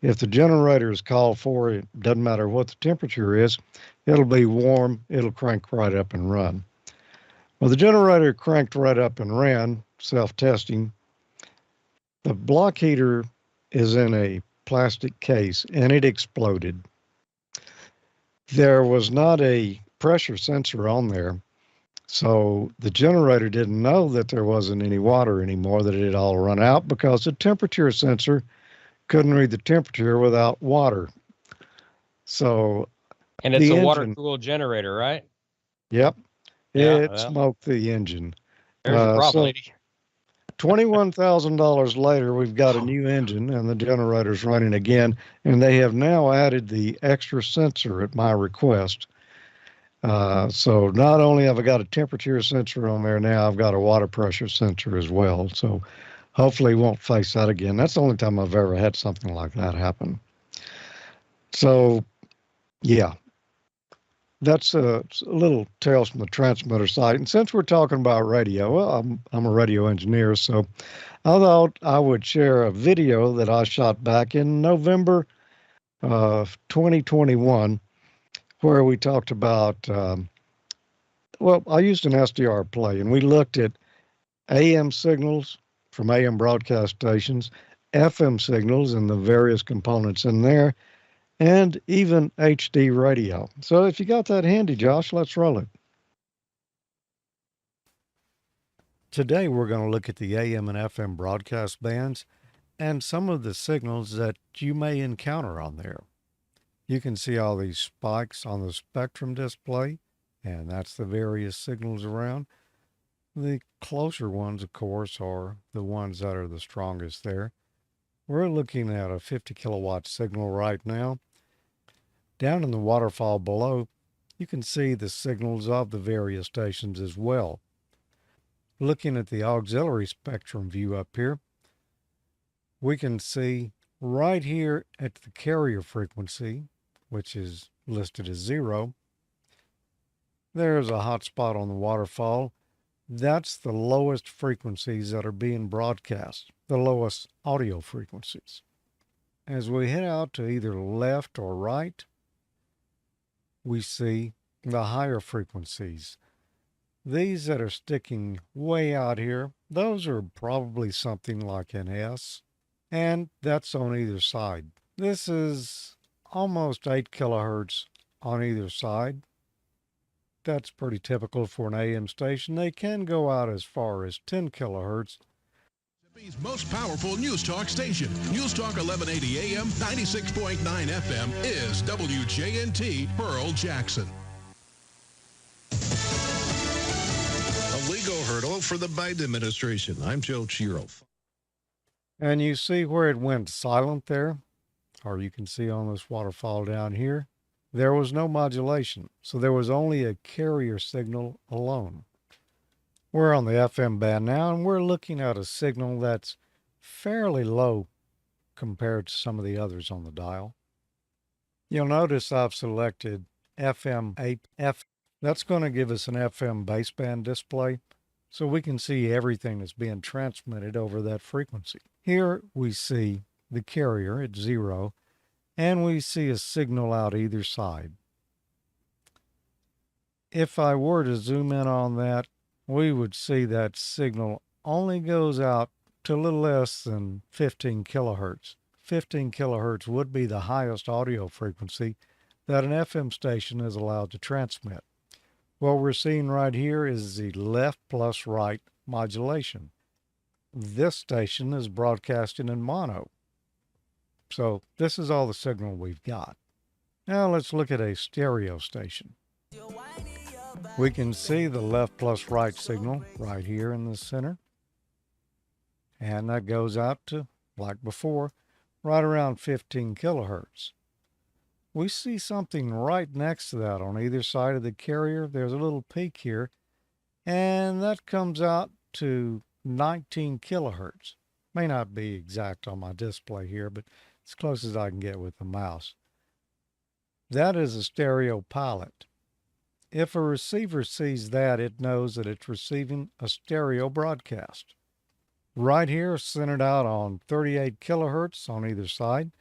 if the generator is called for, it doesn't matter what the temperature is, it'll be warm, it'll crank right up and run. Well, the generator cranked right up and ran, self-testing. The block heater is in a plastic case, and it exploded. There was not a pressure sensor on there, so the generator didn't know that there wasn't any water anymore, that it had all run out, because the temperature sensor couldn't read the temperature without water. So, and it's a water-cooled generator, right? Yep. It smoked the engine. There's a problem. So $21,000 later, we've got a new engine, and the generator's running again, and they have now added the extra sensor at my request. So not only have I got a temperature sensor on there now, I've got a water pressure sensor as well. So hopefully won't face that again. That's the only time I've ever had something like that happen. So, yeah, that's a little tales from the transmitter side. And since we're talking about radio, well, I'm a radio engineer, so I thought I would share a video that I shot back in November of 2021, where we talked about, well, I used an SDR play, and we looked at AM signals from AM broadcast stations, FM signals and the various components in there, and even HD radio. So if you got that handy, Josh, let's roll it. Today we're going to look at the AM and FM broadcast bands and some of the signals that you may encounter on there. You can see all these spikes on the spectrum display, and that's the various signals around. The closer ones, of course, are the ones that are the strongest there. We're looking at a 50 kilowatt signal right now. Down in the waterfall below, you can see the signals of the various stations as well. Looking at the auxiliary spectrum view up here, we can see right here at the carrier frequency, which is listed as 0, there's a hot spot on the waterfall. That's the lowest frequencies that are being broadcast, the lowest audio frequencies. As we head out to either left or right, we see the higher frequencies. These that are sticking way out here, those are probably something like an S, and that's on either side. This is almost 8 kilohertz on either side. That's pretty typical for an AM station. They can go out as far as 10 kilohertz. Mississippi's most powerful news talk station. News Talk 1180 AM, 96.9 FM is WJNT Pearl Jackson. A legal hurdle for the Biden administration. I'm Joe Chiro. And you see where it went silent there, or you can see on this waterfall down here, there was no modulation, so there was only a carrier signal alone. We're on the FM band now, and we're looking at a signal that's fairly low compared to some of the others on the dial. You'll notice I've selected FM 8F. That's going to give us an FM baseband display, so we can see everything that's being transmitted over that frequency. Here we see the carrier at 0, and we see a signal out either side. If I were to zoom in on that, we would see that signal only goes out to a little less than 15 kilohertz. 15 kilohertz would be the highest audio frequency that an FM station is allowed to transmit. What we're seeing right here is the left plus right modulation. This station is broadcasting in mono. So this is all the signal we've got. Now let's look at a stereo station. We can see the left plus right signal right here in the center. And that goes out to, like before, right around 15 kilohertz. We see something right next to that on either side of the carrier. There's a little peak here, and that comes out to 19 kilohertz. May not be exact on my display here, but as close as I can get with the mouse. That is a stereo pilot. If a receiver sees that, it knows that it's receiving a stereo broadcast. Right here, centered out on 38 kilohertz on either side,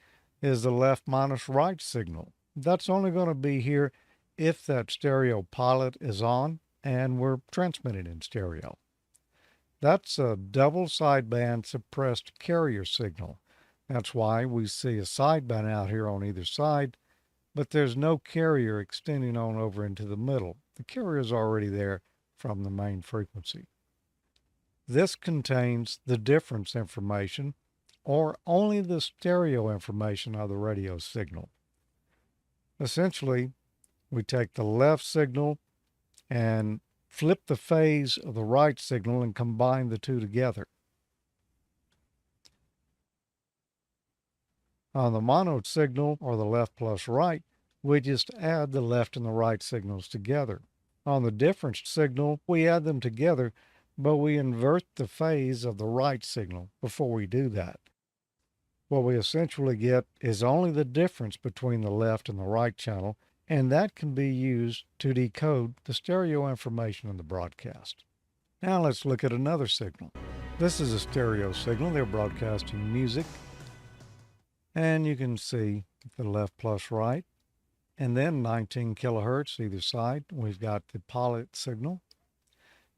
is the left minus right signal. That's only going to be here if that stereo pilot is on and we're transmitting in stereo. That's a double sideband suppressed carrier signal. That's why we see a sideband out here on either side, but there's no carrier extending on over into the middle. The carrier is already there from the main frequency. This contains the difference information, or only the stereo information of the radio signal. Essentially, we take the left signal and flip the phase of the right signal and combine the two together. On the mono signal, or the left plus right, we just add the left and the right signals together. On the difference signal, we add them together, but we invert the phase of the right signal before we do that. What we essentially get is only the difference between the left and the right channel, and that can be used to decode the stereo information in the broadcast. Now let's look at another signal. This is a stereo signal. They're broadcasting music, and you can see the left plus right, and then 19 kilohertz either side. We've got the pilot signal,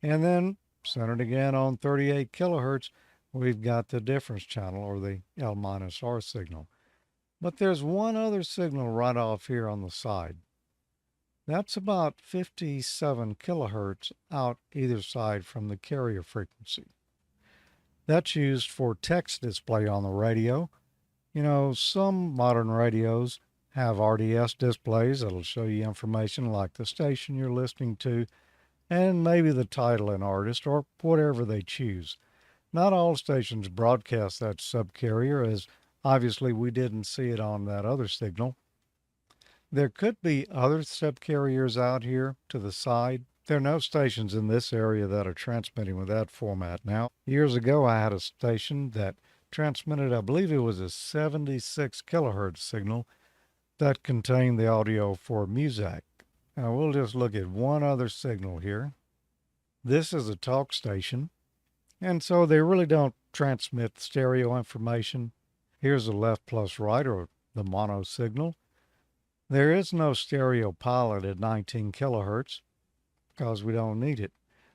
and then centered again on 38 kilohertz, we've got the difference channel, or the L-R signal. But there's one other signal right off here on the side. That's about 57 kilohertz out either side from the carrier frequency. That's used for text display on the radio. You know, some modern radios have RDS displays that'll show you information like the station you're listening to, and maybe the title and artist, or whatever they choose. Not all stations broadcast that subcarrier, as obviously we didn't see it on that other signal. There could be other subcarriers out here to the side. There are no stations in this area that are transmitting with that format now. Years ago, I had a station that transmitted, I believe it was a 76 kilohertz signal that contained the audio for music. Now we'll just look at one other signal here. This is a talk station, and so they really don't transmit stereo information. Here's the left plus right, or the mono signal. There is no stereo pilot at 19 kilohertz because we don't need it.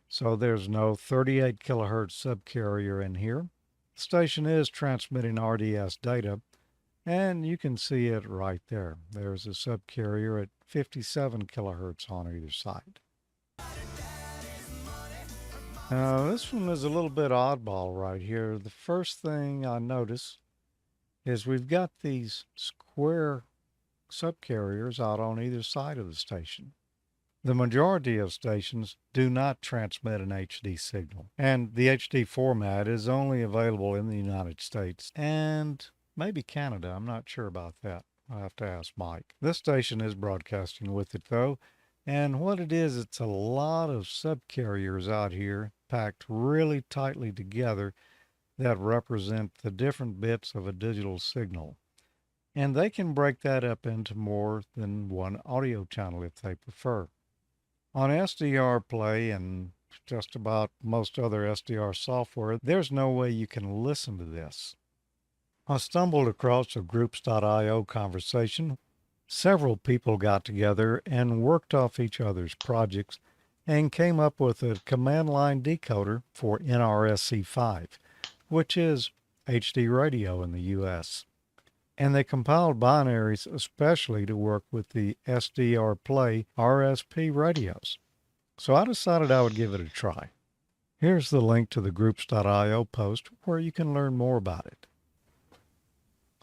So there's no 38 kilohertz subcarrier in here. The station is transmitting RDS data, and you can see it right there. There's a subcarrier at 57 kilohertz on either side. Now, this one is a little bit oddball right here. The first thing I notice is we've got these square subcarriers out on either side of the station. The majority of stations do not transmit an HD signal, and the HD format is only available in the United States and maybe Canada. I'm not sure about that. I'll have to ask Mike. This station is broadcasting with it though, and what it is, it's a lot of subcarriers out here packed really tightly together that represent the different bits of a digital signal. And they can break that up into more than one audio channel if they prefer. On SDR Play and just about most other SDR software, there's no way you can listen to this. I stumbled across a groups.io conversation several people got together and worked off each other's projects and came up with a command line decoder for NRSC5, which is HD radio in the U.S. And they compiled binaries especially to work with the SDR Play RSP radios. So I decided I would give it a try. Here's the link to the groups.io post where you can learn more about it.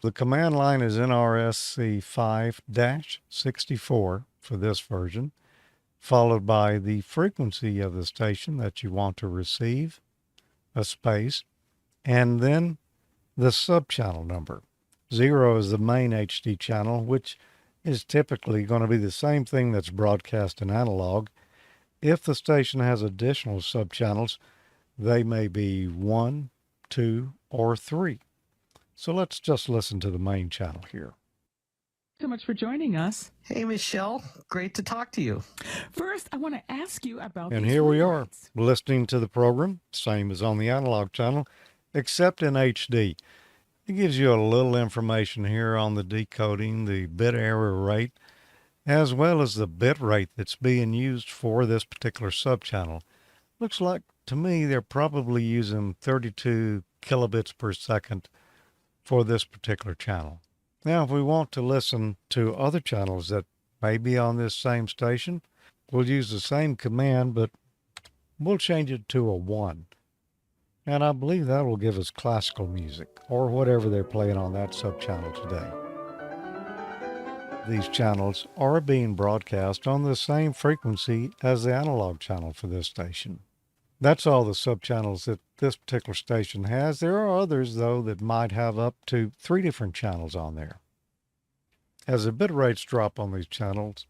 The command line is NRSC5-64 for this version, followed by the frequency of the station that you want to receive, a space, and then the subchannel number. 0 is the main HD channel, which is typically going to be the same thing that's broadcast in analog. If the station has additional subchannels, they may be 1, 2, or 3. So let's just listen to the main channel here. So much for joining us. Hey, Michelle. Great to talk to you. First, I want to ask you about And these here we are, rewrites. listening to the program, same as on the analog channel, except in HD. It gives you a little information here on the decoding, the bit error rate, as well as the bit rate that's being used for this particular subchannel. Looks like, to me, they're probably using 32 kilobits per second for this particular channel. Now, if we want to listen to other channels that may be on this same station, we'll use the same command, but we'll change it to a 1. And I believe that will give us classical music, or whatever they're playing on that subchannel today. These channels are being broadcast on the same frequency as the analog channel for this station. That's all the subchannels that this particular station has. There are others, though, that might have up to 3 different channels on there. As the bit rates drop on these channels,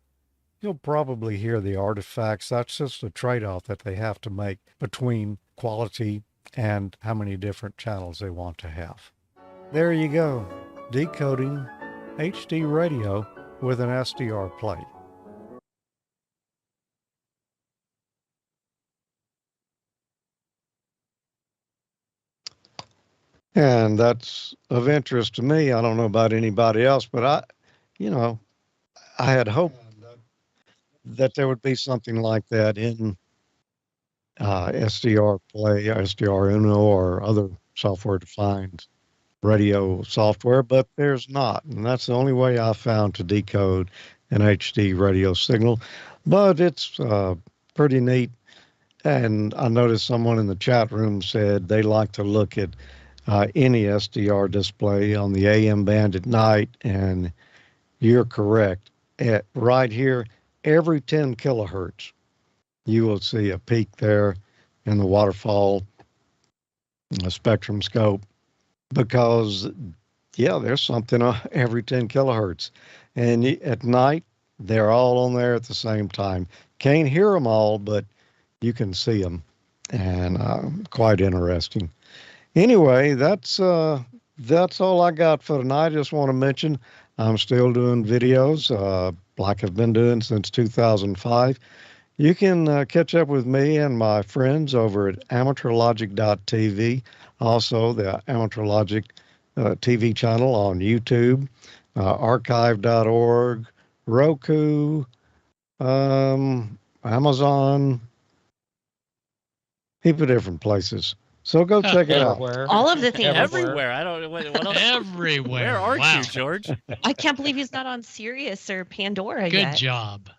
you'll probably hear the artifacts. That's just a trade-off that they have to make between quality and how many different channels they want to have. There you go, decoding HD radio with an SDR play. And that's of interest to me. I don't know about anybody else, but I had hoped that there would be something like that in SDR Play, SDR Uno, or other software-defined radio software, but there's not. And that's the only way I found to decode an HD radio signal. But it's pretty neat. And I noticed someone in the chat room said they like to look at any SDR display on the AM band at night, and you're correct. Right here, every 10 kilohertz, you will see a peak there in the waterfall, a spectrum scope, because, there's something every 10 kilohertz. And at night, they're all on there at the same time. Can't hear them all, but you can see them, and quite interesting. Anyway, that's all I got for tonight. I just want to mention I'm still doing videos like I've been doing since 2005. You can catch up with me and my friends over at amateurlogic.tv, also the Amateur Logic TV channel on YouTube, archive.org, Roku, Amazon, heap of different places. So go check it out. All of the things. Everywhere. I don't know what else. Everywhere. Where are Wow. you, George? I can't believe he's not on Sirius or Pandora yet. Good job.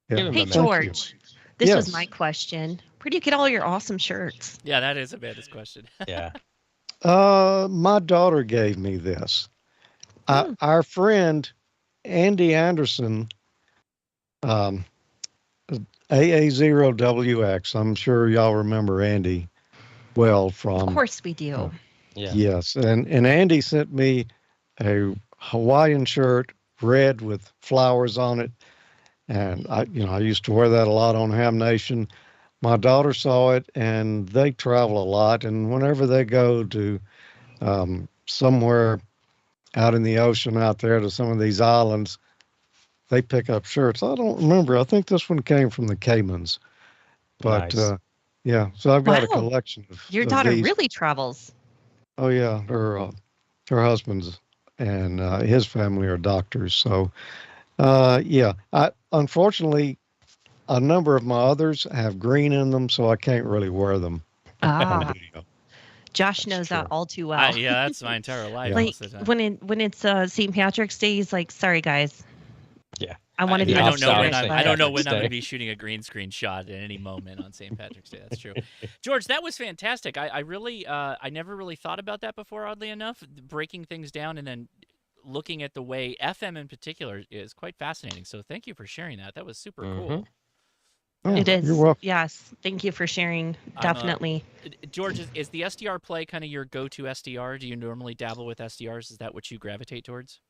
Give him Hey, a minute. George, this Yes. was my question. Where do you get all your awesome shirts? Yeah, that is Amanda's question. Yeah. My daughter gave me this. Our friend Andy Anderson, AA0WX. I'm sure y'all remember Andy well from. Of course we do. Yeah. Yes, and Andy sent me a Hawaiian shirt, red with flowers on it, and I used to wear that a lot on Ham Nation. My daughter saw it, and they travel a lot, and whenever they go to somewhere out in the ocean out there to some of these islands, they pick up shirts. I don't remember. I think this one came from the Caymans, but Nice. So I've got a Wow. collection of Your of daughter these. really travels. Oh yeah, her husband's and his family are doctors. So, yeah, unfortunately, a number of my others have green in them, so I can't really wear them. Ah. Josh knows that all too well. Yeah, that's my entire life. Like most of the time. when it's St. Patrick's Day, he's like, "Sorry guys, Yeah, I want to be." I don't know when St. I don't know when Patrick's I'm going Day. to be shooting a green screen shot at any moment on St. Patrick's Day. That's true. George, that was fantastic. I really I never really thought about that before. Oddly enough, breaking things down and then looking at the way FM in particular is quite fascinating. So thank you for sharing that. That was super cool. Oh, It is. You're welcome. Yes. Thank you for sharing. Definitely. George, is the SDR play kind of your go-to SDR? Do you normally dabble with SDRs? Is that what you gravitate towards?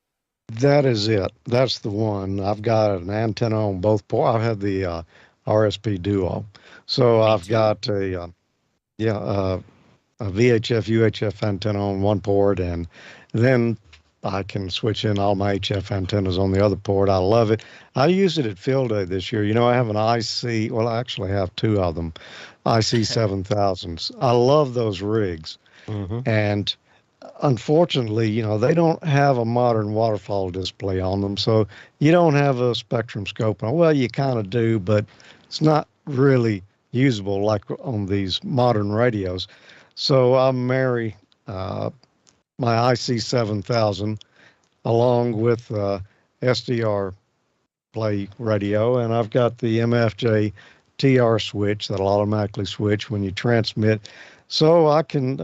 That is it. That's the one. I've got an antenna on both ports. I've had the RSP Duo. So I've got a VHF, UHF antenna on one port, and then I can switch in all my HF antennas on the other port. I love it. I used it at Field Day this year. You know, I have an IC, well, I actually have two of them, IC 7000s. I love those rigs. And unfortunately, you know, they don't have a modern waterfall display on them. So you don't have a spectrum scope. Well, you kind of do, but it's not really usable like on these modern radios. So I marry my IC 7000 along with SDR play radio, and I've got the MFJ TR switch that'll automatically switch when you transmit, so I can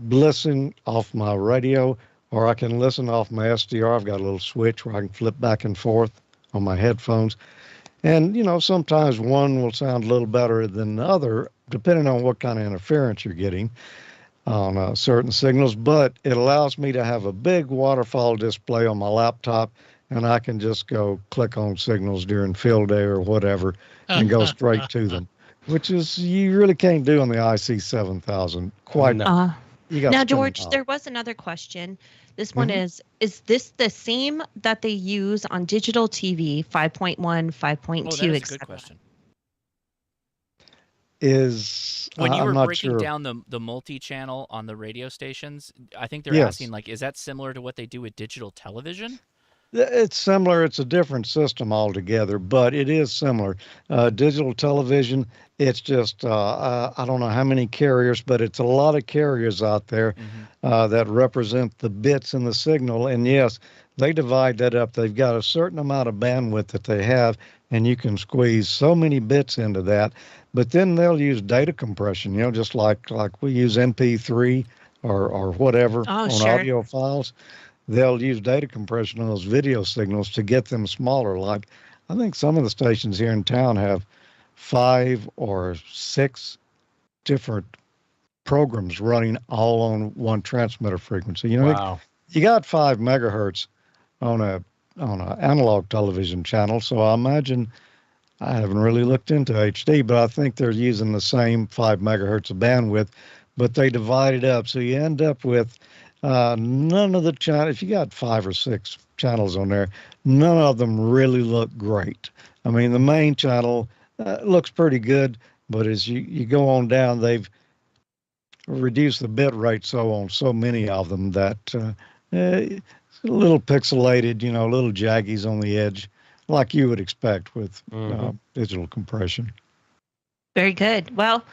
listen off my radio, or I can listen off my SDR. I've got a little switch where I can flip back and forth on my headphones, and you know, sometimes one will sound a little better than the other depending on what kind of interference you're getting on certain signals, but it allows me to have a big waterfall display on my laptop, and I can just go click on signals during field day or whatever and go straight to them, which is you really can't do on the IC 7000 quite. You got now, George, there was another question. This one is this the same that they use on digital TV 5.1, 5.2, that's a good question. When you were breaking down the multi-channel on the radio stations, I think they're asking, like, is that similar to what they do with digital television? It's similar. It's a different system altogether, but it is similar. Digital television, it's just, I don't know how many carriers, but it's a lot of carriers out there that represent the bits in the signal. And yes, they divide that up. They've got a certain amount of bandwidth that they have, and you can squeeze so many bits into that. But then they'll use data compression, you know, just like we use MP3 or whatever on audio files. They'll use data compression on those video signals to get them smaller. Like, I think some of the stations here in town have 5 or 6 different programs running all on one transmitter frequency. You know, you got 5 megahertz on a analog television channel. So I imagine, I haven't really looked into HD, but I think they're using the same 5 megahertz of bandwidth, but they divide it up. So you end up with none of the channels. If you got 5 or 6 channels on there, none of them really look great. I mean, the main channel looks pretty good, but as you go on down, they've reduced the bit rate on so many of them that it's a little pixelated, you know, little jaggies on the edge, like you would expect with digital compression. Very good. Well,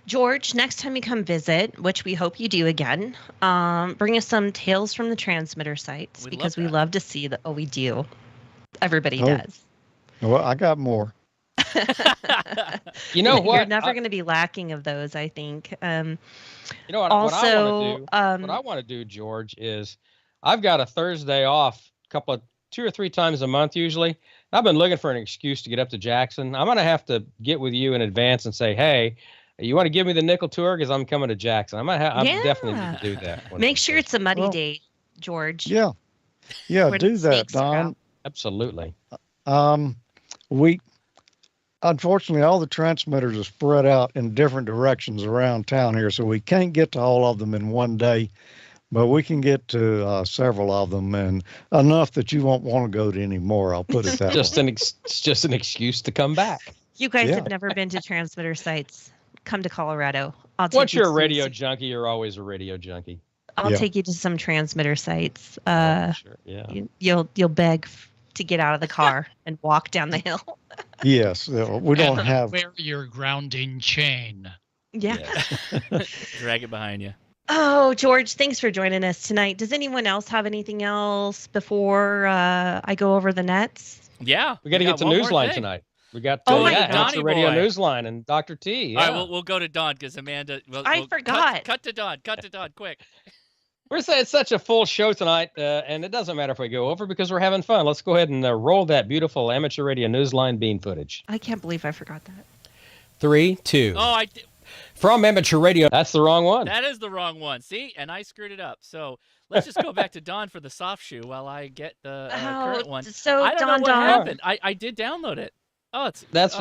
George, next time you come visit, which we hope you do again, bring us some tales from the transmitter sites, because we love to see that. Oh, we do. Everybody does. Well, I got more. You know what? You're never going to be lacking of those, I think. You know what? Also, what I want to do, George, is I've got a Thursday off, 2 or 3 times a month usually. I've been looking for an excuse to get up to Jackson. I'm going to have to get with you in advance and say, hey, you want to give me the nickel tour? Because I'm coming to Jackson. I definitely need to do that. Make sure it's a muddy day, George. Yeah, do that, Don. Absolutely. We, unfortunately, all the transmitters are spread out in different directions around town here, so we can't get to all of them in one day, but we can get to several of them, and enough that you won't want to go to any more. I'll put it that way. It's just an excuse to come back. You guys have never been to transmitter sites. Come to Colorado. Once you're a radio junkie, you're always a radio junkie. I'll Yeah. take you to some transmitter sites. Sure. Yeah. You'll beg to get out of the car and walk down the hill. Yes, we don't And have. wear your grounding chain. Yeah. Drag it behind you. Oh, George, thanks for joining us tonight. Does anyone else have anything else before I go over the nets? Yeah. We got to get to one more Newsline thing. tonight. We got Oh my God. Amateur Donnie Radio boy. Newsline and Dr. T. Yeah. All right, we'll go to Dawn because Amanda. I forgot. Cut to Dawn. Cut to Dawn, quick. We're saying it's such a full show tonight, and it doesn't matter if we go over because we're having fun. Let's go ahead and roll that beautiful Amateur Radio Newsline bean footage. I can't believe I forgot that. 3, 2. Oh, From Amateur Radio. That's the wrong one. that is the wrong one. See, and I screwed it up. So let's just go back to Dawn for the soft shoe while I get the current one. So I don't know what happened. I did download it. Oh, it's That's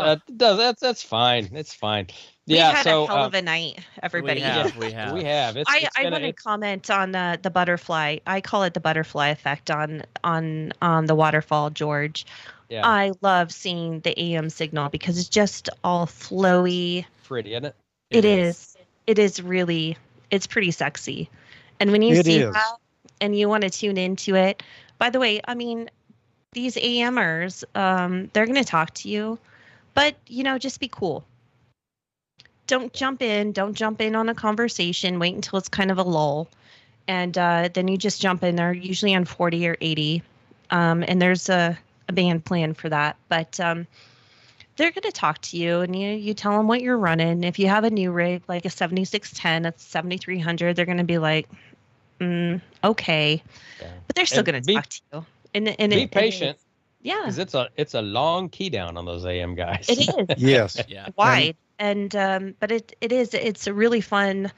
fine. It's fine. We Yeah. had So a hell of a night, everybody. We have. we have. It's I been want to a- comment on the butterfly. I call it the butterfly effect on the waterfall, George. Yeah. I love seeing the AM signal because it's just all flowy. pretty, isn't it? It is. It is really. It's pretty sexy, and when you It see is. that and you want to tune into it. By the way, I mean these AMers, they're going to talk to you, but just be cool. Don't jump in. Don't jump in on a conversation. Wait until it's kind of a lull, and then you just jump in. They're usually on 40 or 80, and there's a band plan for that. But they're going to talk to you, and you tell them what you're running. If you have a new rig like a 7610, it's 7300, they're going to be like, okay, Yeah. but they're still And going to be- talk to you. And Be patient, yeah, because it's a long key down on those AM guys. it is. Yes. Yeah. Wide, and but it's a really fun.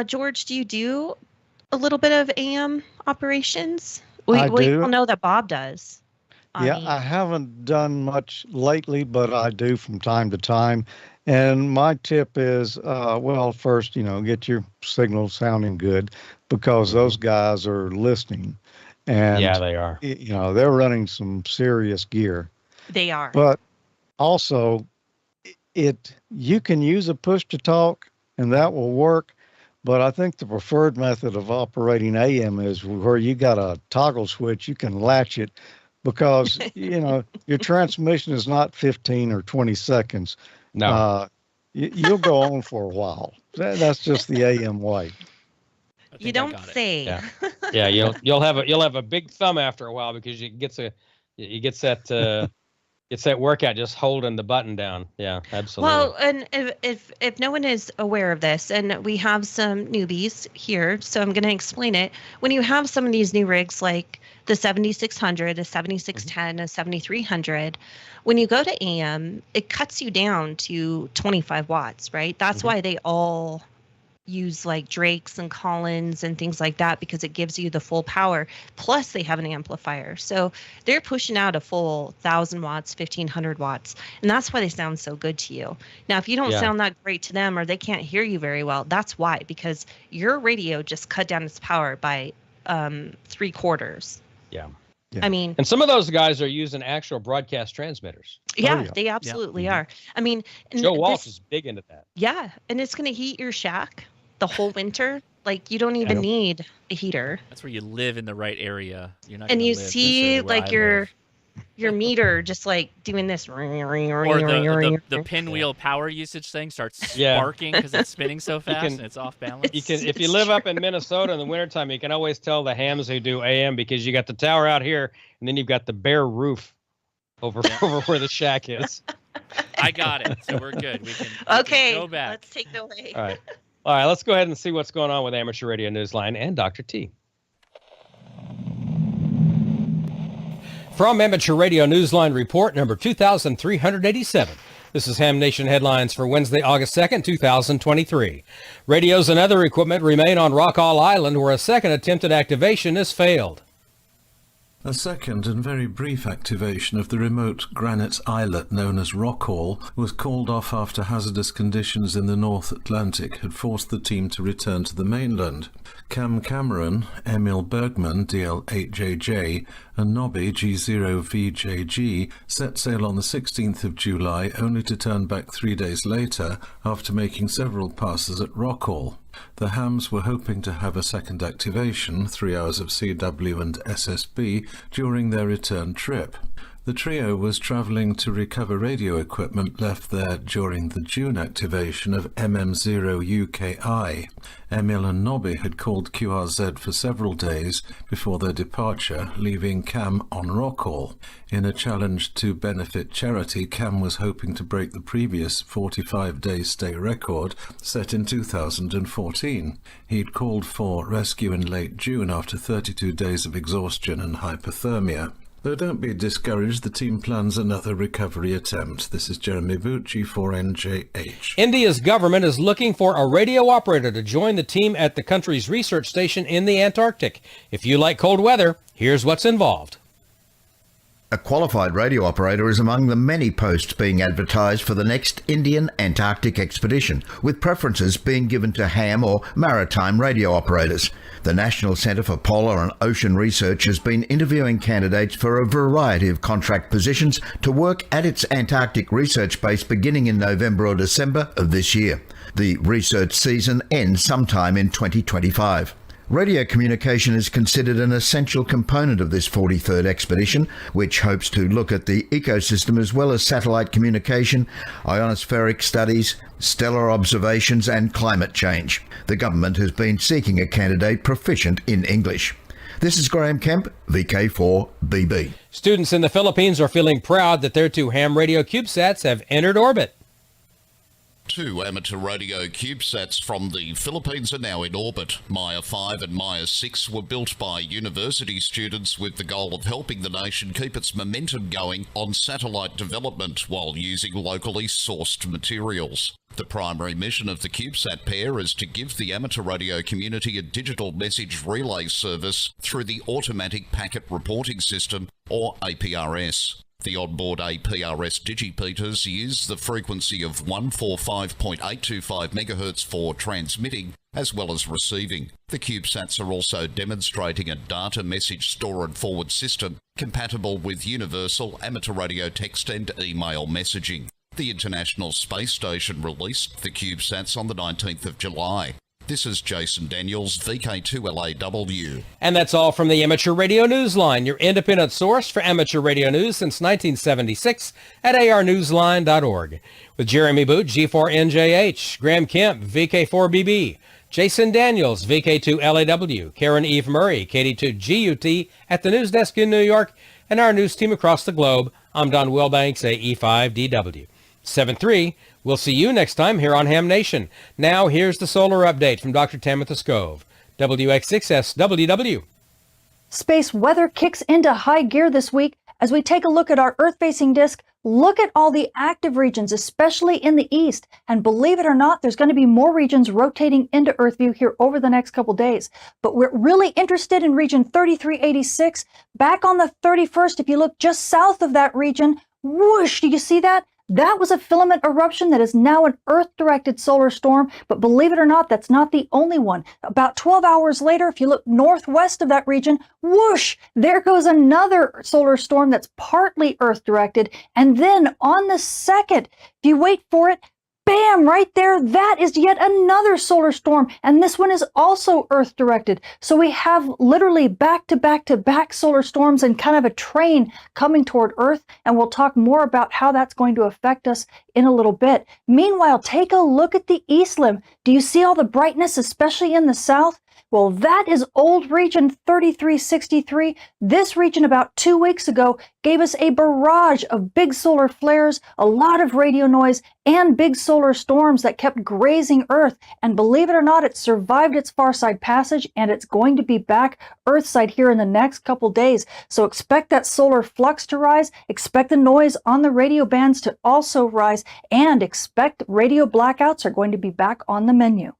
George, do you do a little bit of AM operations? I We do. all know that Bob does. Yeah, I haven't done much lately, but I do from time to time. And my tip is, first, get your signal sounding good because those guys are listening. And, Yeah, they are. they're running some serious gear. They are. But also, you can use a push to talk, and that will work. But I think the preferred method of operating AM is where you got a toggle switch. You can latch it because, your transmission is not 15 or 20 seconds. No. You'll go on for a while. That's just the AM way. I You think I don't got it. say. Yeah. Yeah, you'll have a big thumb after a while because you gets that workout just holding the button down. Yeah, absolutely. Well, and if no one is aware of this, and we have some newbies here, so I'm going to explain it. When you have some of these new rigs like the 7600, a 7610, a 7300, when you go to AM, it cuts you down to 25 watts, right? That's why they all use like Drakes and Collins and things like that, because it gives you the full power. Plus they have an amplifier. So they're pushing out a full 1,000 watts, 1,500 watts. And that's why they sound so good to you. Now, if you don't Yeah. sound that great to them or they can't hear you very well, that's why, because your radio just cut down its power by 3/4. Yeah. I mean, And some of those guys are using actual broadcast transmitters. yeah, yeah. they absolutely are. I mean, and Joe Walsh this- is big into that. yeah, and it's going to heat your shack the whole winter. Like, you don't even need a heater. That's where you live in the right area. You're not. And gonna you live see necessarily where like I live. your meter just like doing this ring, ring, Or ring, ring, ring. the pinwheel power usage thing starts Yeah. sparking because it's spinning so fast can- and it's off balance. You can, if you live up in Minnesota in the wintertime, you can always tell the hams who do AM because you got the tower out here and then you've got the bare roof over where the shack is. I got it. So we're good. We can Okay, go back. let's take it away. All right, let's go ahead and see what's going on with Amateur Radio Newsline and Dr. T. From Amateur Radio Newsline report number 2387. This is Ham Nation headlines for Wednesday, August 2nd, 2023. Radios and other equipment remain on Rockall Island where a second attempted activation has failed. A second and very brief activation of the remote granite islet known as Rockall was called off after hazardous conditions in the North Atlantic had forced the team to return to the mainland. Cam Cameron, Emil Bergman, DL8JJ, and Nobby, G0VJG, set sail on the 16th of July only to turn back 3 days later after making several passes at Rockall. The hams were hoping to have a second activation, 3 hours of CW and SSB, during their return trip. The trio was travelling to recover radio equipment left there during the June activation of MM0UKI. Emil and Nobby had called QRZ for several days before their departure, leaving Cam on Rockall. In a challenge to benefit charity, Cam was hoping to break the previous 45-day stay record set in 2014. He'd called for rescue in late June after 32 days of exhaustion and hypothermia. Though don't be discouraged, the team plans another recovery attempt. This is Jeremy Boot, G4NJH. India's government is looking for a radio operator to join the team at the country's research station in the Antarctic. If you like cold weather, here's what's involved. A qualified radio operator is among the many posts being advertised for the next Indian Antarctic expedition, with preferences being given to ham or maritime radio operators. The National Centre for Polar and Ocean Research has been interviewing candidates for a variety of contract positions to work at its Antarctic research base beginning in November or December of this year. The research season ends sometime in 2025. Radio communication is considered an essential component of this 43rd expedition, which hopes to look at the ecosystem as well as satellite communication, ionospheric studies, stellar observations and climate change. The government has been seeking a candidate proficient in English. This is Graham Kemp, VK4BB. Students in the Philippines are feeling proud that their 2 ham radio CubeSats have entered orbit. 2 amateur radio CubeSats from the Philippines are now in orbit. Maya 5 and Maya 6 were built by university students with the goal of helping the nation keep its momentum going on satellite development while using locally sourced materials. The primary mission of the CubeSat pair is to give the amateur radio community a digital message relay service through the Automatic Packet Reporting System, or APRS. The onboard APRS digipeaters use the frequency of 145.825 MHz for transmitting as well as receiving. The CubeSats are also demonstrating a data message store and forward system compatible with universal amateur radio text and email messaging. The International Space Station released the CubeSats on the 19th of July. This is Jason Daniels, VK2LAW. And that's all from the Amateur Radio Newsline, your independent source for amateur radio news since 1976 at arnewsline.org. With Jeremy Boot, G4NJH, Graham Kemp, VK4BB, Jason Daniels, VK2LAW, Karen Eve Murray, KD2GUT at the news desk in New York, and our news team across the globe. I'm Don Wilbanks, AE5DW. 7-3. We'll see you next time here on Ham Nation. Now, here's the solar update from Dr. Tamitha Skov, WX6SWW. Space weather kicks into high gear this week as we take a look at our Earth-facing disk. Look at all the active regions, especially in the east. And believe it or not, there's going to be more regions rotating into Earth view here over the next couple days. But we're really interested in region 3386. Back on the 31st, if you look just south of that region, whoosh, do you see that? That was a filament eruption that is now an Earth-directed solar storm, but believe it or not, that's not the only one. About 12 hours later, if you look northwest of that region, whoosh, there goes another solar storm that's partly Earth-directed. And then on the 2nd, if you wait for it, bam, right there, that is yet another solar storm, and this one is also Earth-directed. So we have literally back-to-back-to-back solar storms and kind of a train coming toward Earth, and we'll talk more about how that's going to affect us in a little bit. Meanwhile, take a look at the east limb. Do you see all the brightness, especially in the south? Well, that is old region 3363. This region about 2 weeks ago gave us a barrage of big solar flares, a lot of radio noise, and big solar storms that kept grazing Earth. And believe it or not, it survived its far side passage, and it's going to be back Earthside here in the next couple days. So expect that solar flux to rise, expect the noise on the radio bands to also rise, and expect radio blackouts are going to be back on the menu.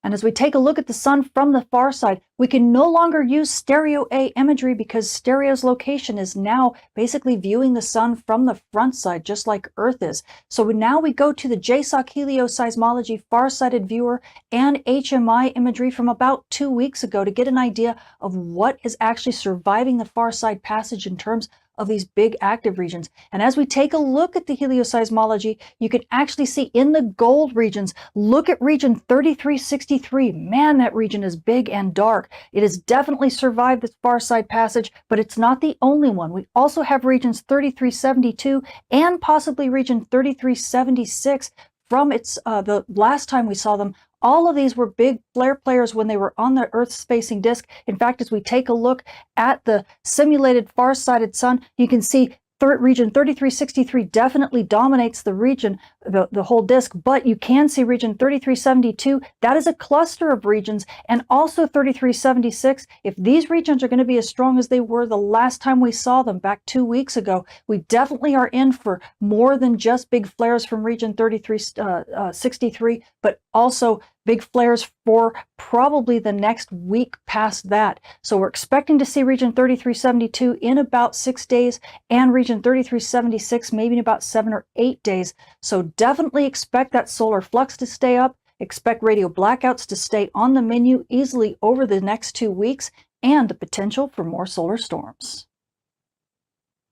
And as we take a look at the sun from the far side, we can no longer use stereo A imagery because stereo's location is now basically viewing the sun from the front side, just like Earth is. So now we go to the JSOC helioseismology far-sighted viewer and HMI imagery from about 2 weeks ago to get an idea of what is actually surviving the far side passage in terms of these big active regions. And as we take a look at the helioseismology, you can actually see in the gold regions, look at region 3363. Man, that region is big and dark. It has definitely survived this far side passage, but it's not the only one. We also have regions 3372 and possibly region 3376 from its the last time we saw them. All of these were big flare players when they were on the Earth's spacing disk. In fact, as we take a look at the simulated far-sighted sun, you can see region 3363 definitely dominates the region, the whole disk, but you can see region 3372. That is a cluster of regions, and also 3376. If these regions are going to be as strong as they were the last time we saw them back 2 weeks ago, we definitely are in for more than just big flares from region 3363, but also big flares for probably the next week past that. So we're expecting to see region 3372 in about 6 days and region 3376 maybe in about 7 or 8 days. So definitely expect that solar flux to stay up. Expect radio blackouts to stay on the menu easily over the next 2 weeks, and the potential for more solar storms.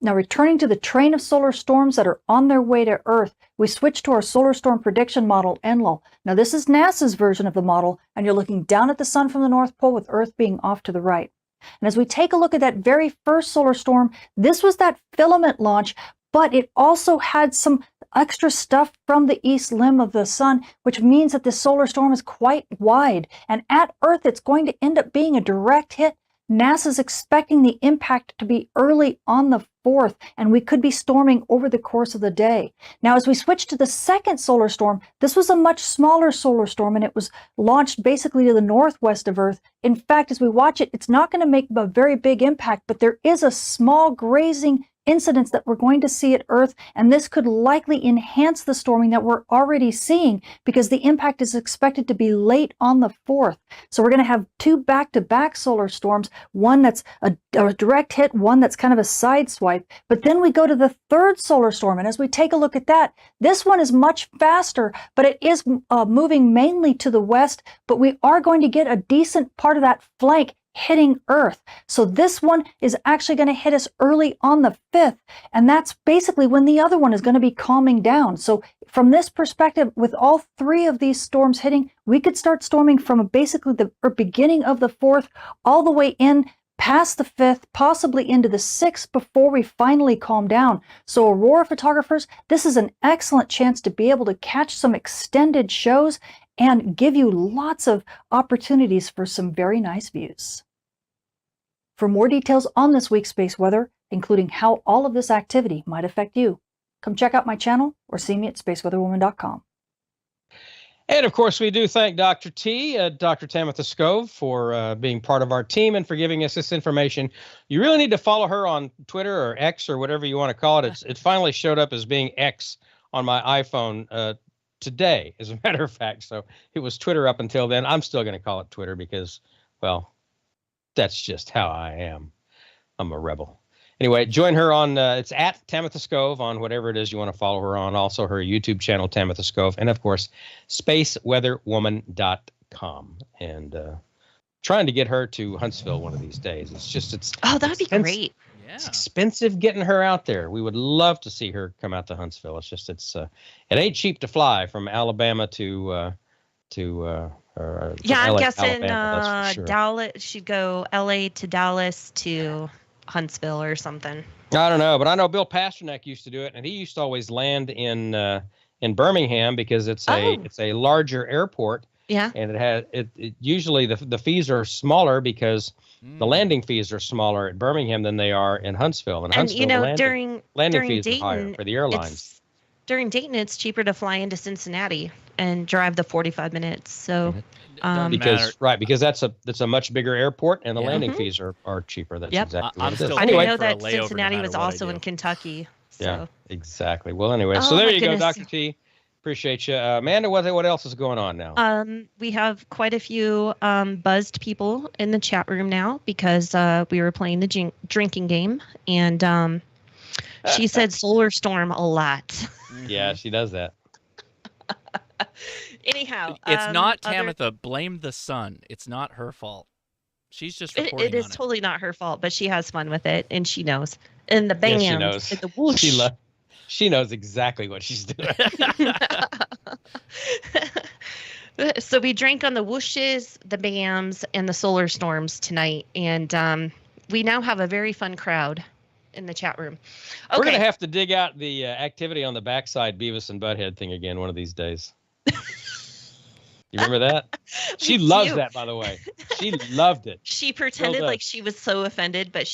Now, returning to the train of solar storms that are on their way to Earth, we switch to our solar storm prediction model, NLOL. Now, this is NASA's version of the model, and you're looking down at the sun from the North Pole with Earth being off to the right. And as we take a look at that very first solar storm, this was that filament launch, but it also had some extra stuff from the east limb of the sun, which means that this solar storm is quite wide. And at Earth, it's going to end up being a direct hit. NASA's expecting the impact to be early on the 4th, and we could be storming over the course of the day. Now, as we switch to the second solar storm, this was a much smaller solar storm, and it was launched basically to the northwest of Earth. In fact, as we watch it, it's not going to make a very big impact, but there is a small grazing incidents that we're going to see at Earth, and this could likely enhance the storming that we're already seeing because the impact is expected to be late on the 4th. So we're going to have 2 back-to-back solar storms, one that's a direct hit, one that's kind of a side swipe. But then we go to the third solar storm, and as we take a look at that, this one is much faster, but it is moving mainly to the west, but we are going to get a decent part of that flank hitting Earth. So this one is actually going to hit us early on the 5th, and that's basically when the other one is going to be calming down. So from this perspective, with all 3 of these storms hitting, we could start storming from basically the beginning of the 4th all the way in past the 5th, possibly into the 6th before we finally calm down. So Aurora photographers, this is an excellent chance to be able to catch some extended shows and give you lots of opportunities for some very nice views. For more details on this week's space weather, including how all of this activity might affect you, come check out my channel or see me at spaceweatherwoman.com. And of course, we do thank Dr. T, Dr. Tamitha Skov, for being part of our team and for giving us this information. You really need to follow her on Twitter or X or whatever you want to call it. It finally showed up as being X on my iPhone today, as a matter of fact. So it was Twitter up until then. I'm still going to call it Twitter because, well, that's just how I am. I'm a rebel. Anyway, join her on, it's at Tamitha Skov on whatever it is you want to follow her on. Also her YouTube channel, Tamitha Skov. And of course, spaceweatherwoman.com. And trying to get her to Huntsville one of these days. Oh, that'd be great. Yeah. It's expensive getting her out there. We would love to see her come out to Huntsville. It's just, it ain't cheap to fly from Alabama to I'm LA, guessing Alabama, sure. Dallas. She'd go LA to Dallas to Huntsville or something. I don't know, but I know Bill Pasternak used to do it, and he used to always land in Birmingham because it's a larger airport. Yeah. And it usually the fees are smaller because the landing fees are smaller at Birmingham than they are in Huntsville. And Huntsville, during fees Dayton, are higher for the airlines. During Dayton, it's cheaper to fly into Cincinnati and drive the 45 minutes. So because that's a much bigger airport and the landing fees are cheaper. That's exactly what it is. I didn't know that Cincinnati was also in Kentucky. So. Yeah, exactly. Well, anyway, so there you go, Dr. T. Appreciate you. Amanda, what else is going on now? We have quite a few buzzed people in the chat room now because we were playing the drinking game, and she said solar storm a lot. Yeah, she does that. Anyhow. It's not Tamitha. Blame the sun. It's not her fault. She's just reporting It is on totally not her fault, but she has fun with it, and she knows. And the band, Yes, she knows. and the whoosh. She knows exactly what she's doing. So we drank on the whooshes, the bams, and the solar storms tonight, and we now have a very fun crowd in the chat room. Okay. We're going to have to dig out the activity on the backside Beavis and Butthead thing again one of these days. You remember that? She loves that, by the way. She loved it. She pretended like she was so offended, but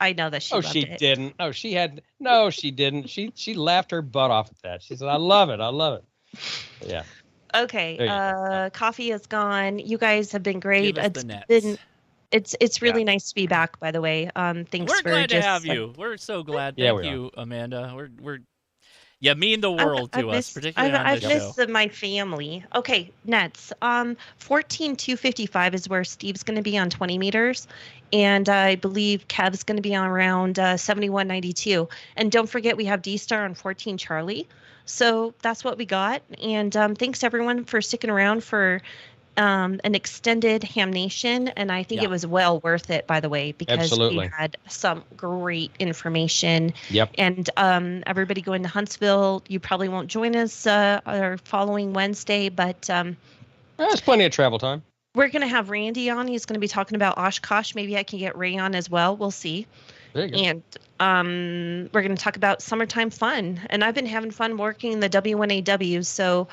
I know that she loved it. Didn't. Oh, she didn't. She laughed her butt off at that. She said, I love it. I love it. Yeah. Okay. Coffee is gone. You guys have been great. Give us the nets. It's really nice to be back, by the way. Thanks We're for glad just to have you. We're so glad. Yeah, Thank you, Amanda. We're mean the world to us, particularly on this show. I've missed my family. Okay, nets. 14,255 is where Steve's going to be on 20 meters, and I believe Kev's going to be on around 71.92. And don't forget, we have D-Star on 14 Charlie. So that's what we got. And thanks everyone for sticking around for an extended hamnation, and I think it was well worth it, by the way, because we had some great information. Yep. And everybody going to Huntsville, you probably won't join us our following Wednesday, but there's plenty of travel time. We're going to have Randy on. He's going to be talking about Oshkosh. Maybe I can get Ray on as well. We'll see. There you go. And we're going to talk about summertime fun, and I've been having fun working the W1AW. So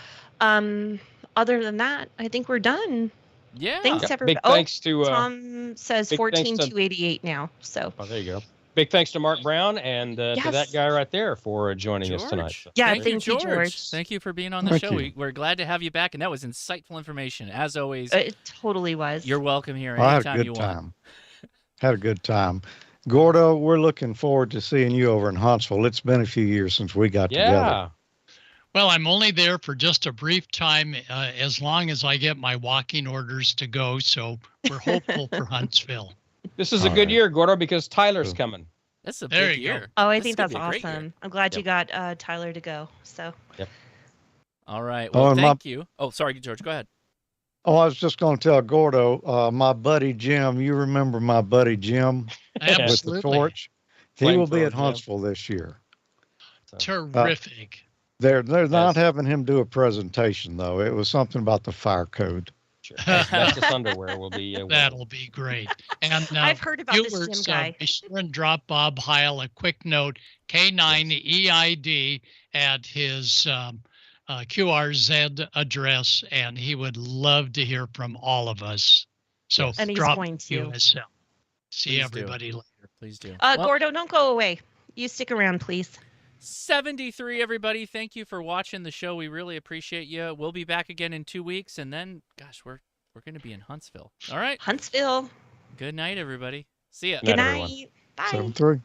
other than that, I think we're done. Yeah. Thanks, everybody. Big thanks to Tom says 14,288 now. So. Oh, there you go. Big thanks to Mark Brown and to that guy right there for joining us tonight. So. Yeah, thank you, George. Thank you for being on the show. We're glad to have you back, and that was insightful information, as always. It totally was. You're welcome here anytime you want. Had a good time. Gordo, we're looking forward to seeing you over in Huntsville. It's been a few years since we got together. Well, I'm only there for just a brief time, as long as I get my walking orders to go. So we're hopeful for Huntsville. This is a good year, Gordo, because Tyler's coming. That's a big year. Oh, I think that's awesome. I'm glad you got Tyler to go. So. Yep. All right. Well, thank you. Oh, sorry, George. Go ahead. Oh, I was just going to tell Gordo, my buddy Jim. You remember my buddy Jim with the torch? He will be at Huntsville this year. Terrific. They're not having him do a presentation, though. It was something about the fire code. Sure. Asbestos underwear will be. That'll be great. And I've heard about this Jim guy. Be sure and drop Bob Heil a quick note, K9EID, at his QRZ address, and he would love to hear from all of us. So and he's drop going to. USL. See everybody later. Please do. Gordo, don't go away. You stick around, please. 73, everybody. Thank you for watching the show. We really appreciate you. We'll be back again in 2 weeks, and then, gosh, we're going to be in Huntsville. All right. Huntsville. Good night, everybody. See ya. Good night. Bye. 7-3.